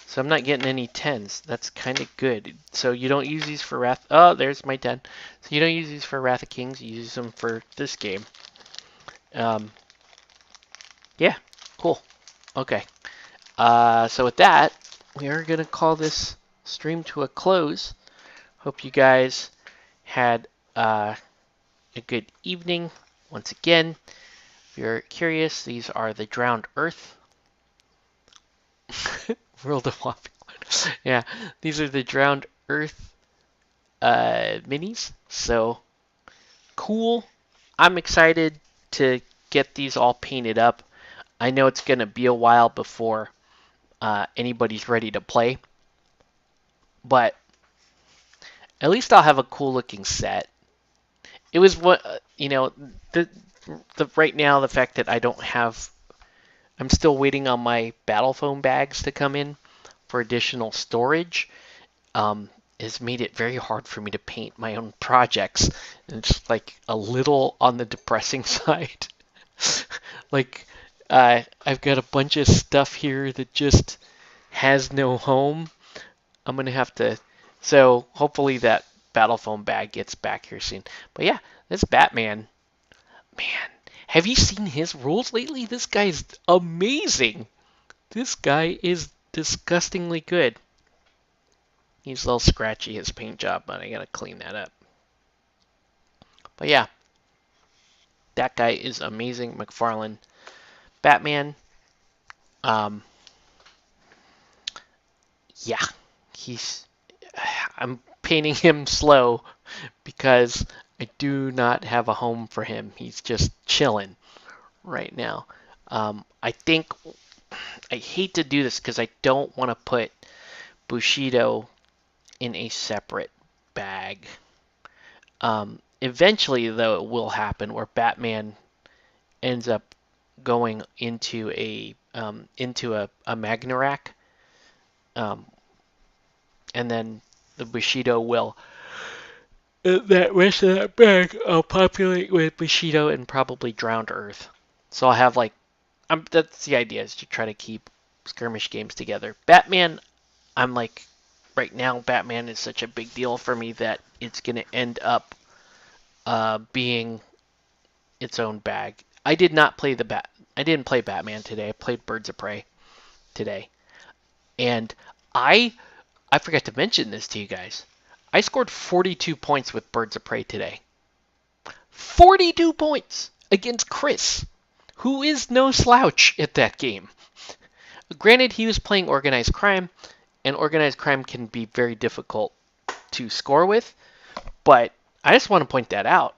Speaker 1: So I'm not getting any 10s. That's kind of good. So you don't use these for Wrath. Oh, there's my 10. So you don't use these for Wrath of Kings. You use them for this game. Yeah, cool. Okay. So with that, we are going to call this stream to a close. Hope you guys had a good evening. Once again, if you're curious, these are the Drowned Earth. World of Whopping. Yeah, these are the Drowned Earth minis. So cool. I'm excited to get these all painted up. I know it's going to be a while before anybody's ready to play, but at least I'll have a cool looking set. It was what the right now, the fact that I'm still waiting on my battle foam bags to come in for additional storage, has made it very hard for me to paint my own projects. And it's like a little on the depressing side. Like, I've got a bunch of stuff here that just has no home. I'm going to have to... So, hopefully that battle foam bag gets back here soon. But yeah, this Batman... Man, have you seen his rules lately? This guy's amazing. This guy is disgustingly good. He's a little scratchy, his paint job, but I gotta clean that up. But yeah, that guy is amazing. Mcfarlane Batman. Yeah, I'm painting him slow because I do not have a home for him. He's just chilling right now. I hate to do this because I don't want to put Bushido in a separate bag. Eventually, though, it will happen where Batman ends up going into a Magnarak, and then the Bushido will. That rest of that bag I'll populate with Bushido and probably Drowned Earth. So I'll have that's the idea, is to try to keep skirmish games together. Batman, I'm like, right now, Batman is such a big deal for me that it's going to end up being its own bag. I didn't play Batman today. I played Birds of Prey today. And I forgot to mention this to you guys. I scored 42 points with Birds of Prey today. 42 points against Chris, who is no slouch at that game. Granted, he was playing Organized Crime, and Organized Crime can be very difficult to score with, but I just want to point that out.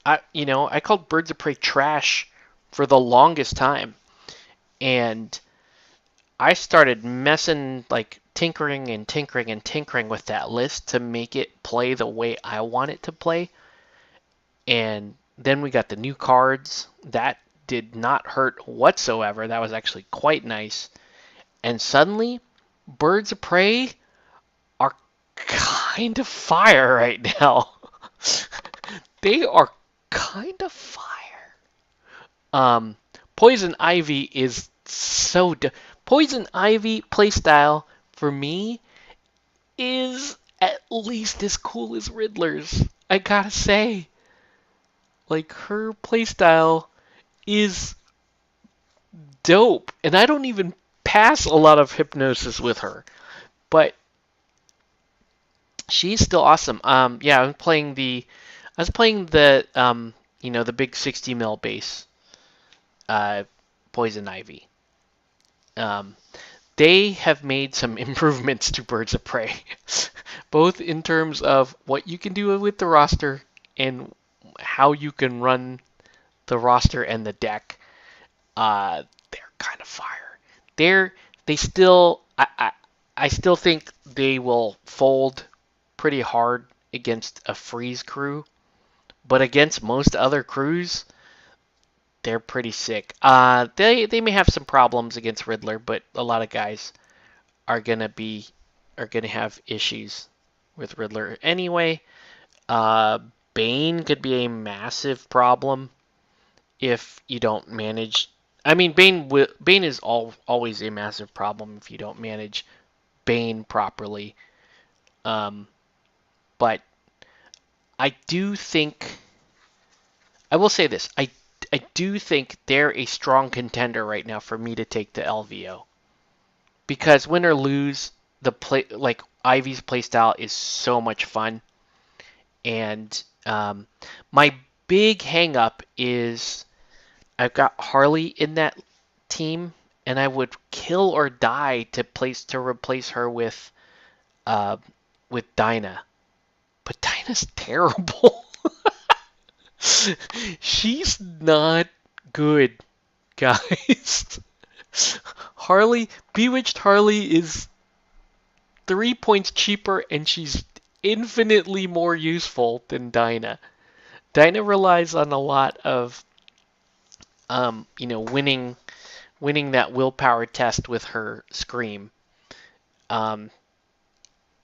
Speaker 1: I called Birds of Prey trash for the longest time, and I started tinkering and tinkering and tinkering with that list to make it play the way I want it to play. And then we got the new cards. That did not hurt whatsoever. That was actually quite nice. And suddenly, Birds of Prey are kind of fire right now. They are kind of fire. Poison Ivy is so... Poison Ivy playstyle, for me, is at least as cool as Riddler's. I gotta say. Like, her playstyle is dope. And I don't even pass a lot of hypnosis with her. But she's still awesome. Yeah, I was playing the the big 60 mil base, Poison Ivy. Um, they have made some improvements to Birds of Prey, both in terms of what you can do with the roster and how you can run the roster and the deck. They're kind of fire. They still I still think they will fold pretty hard against a freeze crew, but against most other crews, they're pretty sick. They may have some problems against Riddler, but a lot of guys are gonna have issues with Riddler anyway. Uh, Bane could be a massive problem if you don't manage. I mean, Bane is always a massive problem if you don't manage Bane properly. Um, but I do think I will say this. I do think they're a strong contender right now for me to take to LVO. Because win or lose, the play like Ivy's playstyle is so much fun. And my big hang up is I've got Harley in that team, and I would kill or die to replace her uh, with Dinah. But Dinah's terrible. She's not good, guys. Bewitched Harley is 3 points cheaper, and she's infinitely more useful than Dinah. Dinah relies on a lot of, winning that willpower test with her scream. Um,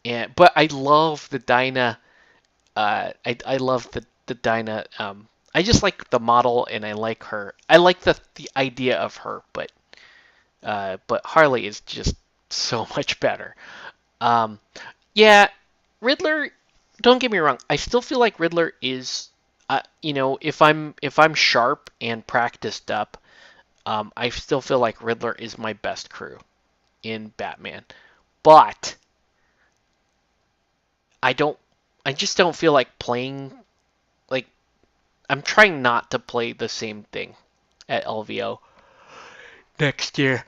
Speaker 1: but I love the Dinah. I love the Dinah. I just like the model, and I like her. I like the idea of her, but Harley is just so much better. Um, yeah, Riddler. Don't get me wrong. I still feel like Riddler is, if I'm sharp and practiced up, I still feel like Riddler is my best crew in Batman. But I don't. I just don't feel like playing. Like, I'm trying not to play the same thing at LVO next year.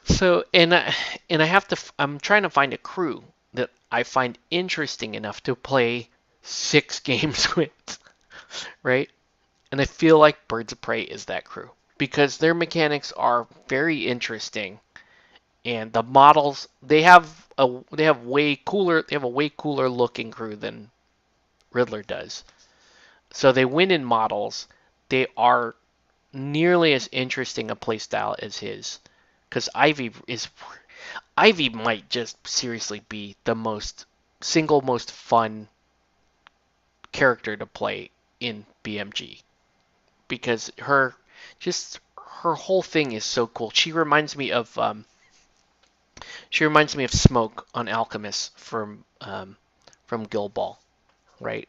Speaker 1: So and I have to. I'm trying to find a crew that I find interesting enough to play 6 games with, right? And I feel like Birds of Prey is that crew because their mechanics are very interesting, and the models they have a way cooler looking crew than Riddler does. So they win in models. They are nearly as interesting a playstyle as his, because Ivy might just seriously be the most fun character to play in BMG, because her whole thing is so cool. She reminds me of Smoke on Alchemist from Guild Ball, right?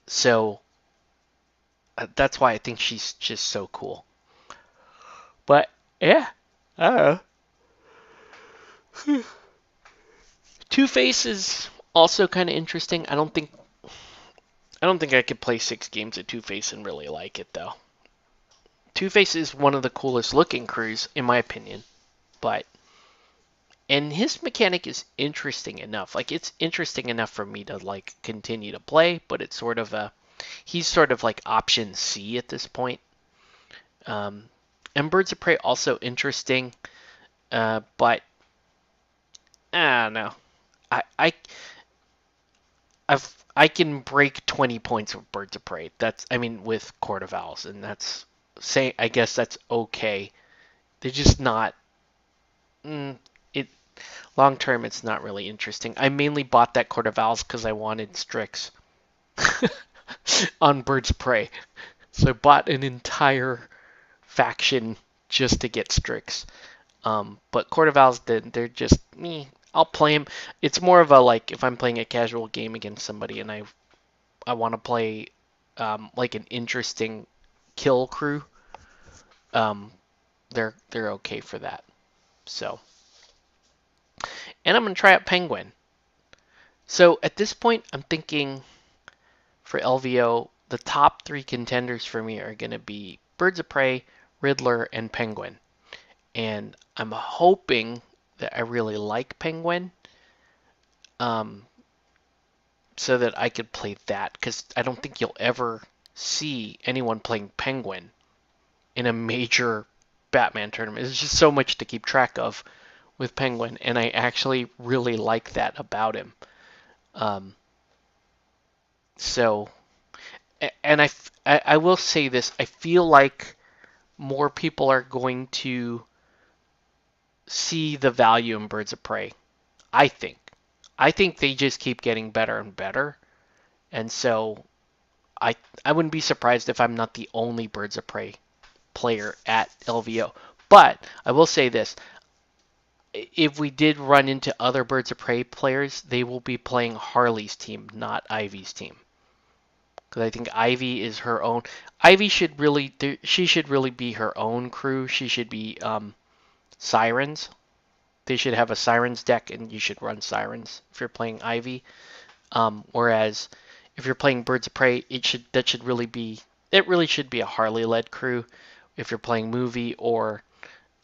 Speaker 1: So that's why I think she's just so cool. But yeah, I don't know. Two-Face is also kind of interesting. I don't think I could play 6 games of Two-Face and really like it though. Two-Face is one of the coolest looking crews in my opinion, but and his mechanic is interesting enough. Like, it's interesting enough for me to like continue to play, but he's sort of like option C at this point. And Birds of Prey also interesting, but I don't know. I I can break 20 points with Birds of Prey. With Court of Owls, and I guess that's okay. They're just not. It long term, it's not really interesting. I mainly bought that Court of Owls because I wanted Strix on Birds of Prey, so I bought an entire faction just to get Strix. But Court of Owls, they're just me. I'll play them. It's more of a like if I'm playing a casual game against somebody and I want to play like an interesting kill crew. Um, they're okay for that. So, and I'm gonna try out Penguin. So at this point, I'm thinking for LVO, the top three contenders for me are gonna be Birds of Prey, Riddler, and Penguin. And I'm hoping that I really like Penguin, um, so that I could play that, because I don't think you'll ever see anyone playing Penguin in a major Batman tournament. There's just so much to keep track of with Penguin, and I actually really like that about him. Um, so, and I will say this, I feel like more people are going to see the value in Birds of Prey. I think. I think they just keep getting better and better. And so I wouldn't be surprised if I'm not the only Birds of Prey player at LVO. But I will say this. If we did run into other Birds of Prey players, they will be playing Harley's team, not Ivy's team. Because I think Ivy is her own. Ivy should really, she should really be her own crew. She should be Sirens. They should have a Sirens deck, and you should run Sirens if you're playing Ivy. Whereas if you're playing Birds of Prey, it really should be a Harley-led crew. If you're playing Movie, or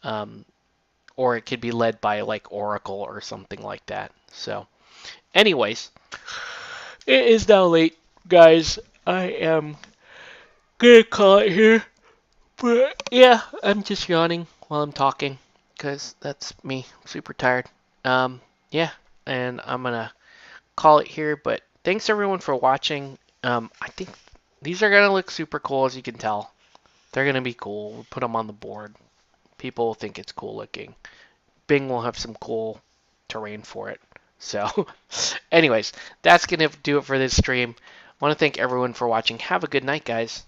Speaker 1: it could be led by like Oracle or something like that. So, anyways, it is now late, guys. I am gonna call it here. But yeah, I'm just yawning while I'm talking because that's me, super tired. Yeah, and I'm gonna call it here. But thanks everyone for watching. I think these are gonna look super cool, as you can tell. They're gonna be cool. We'll put them on the board. People will think it's cool looking. Bing will have some cool terrain for it. So, anyways, that's gonna do it for this stream. I want to thank everyone for watching. Have a good night, guys.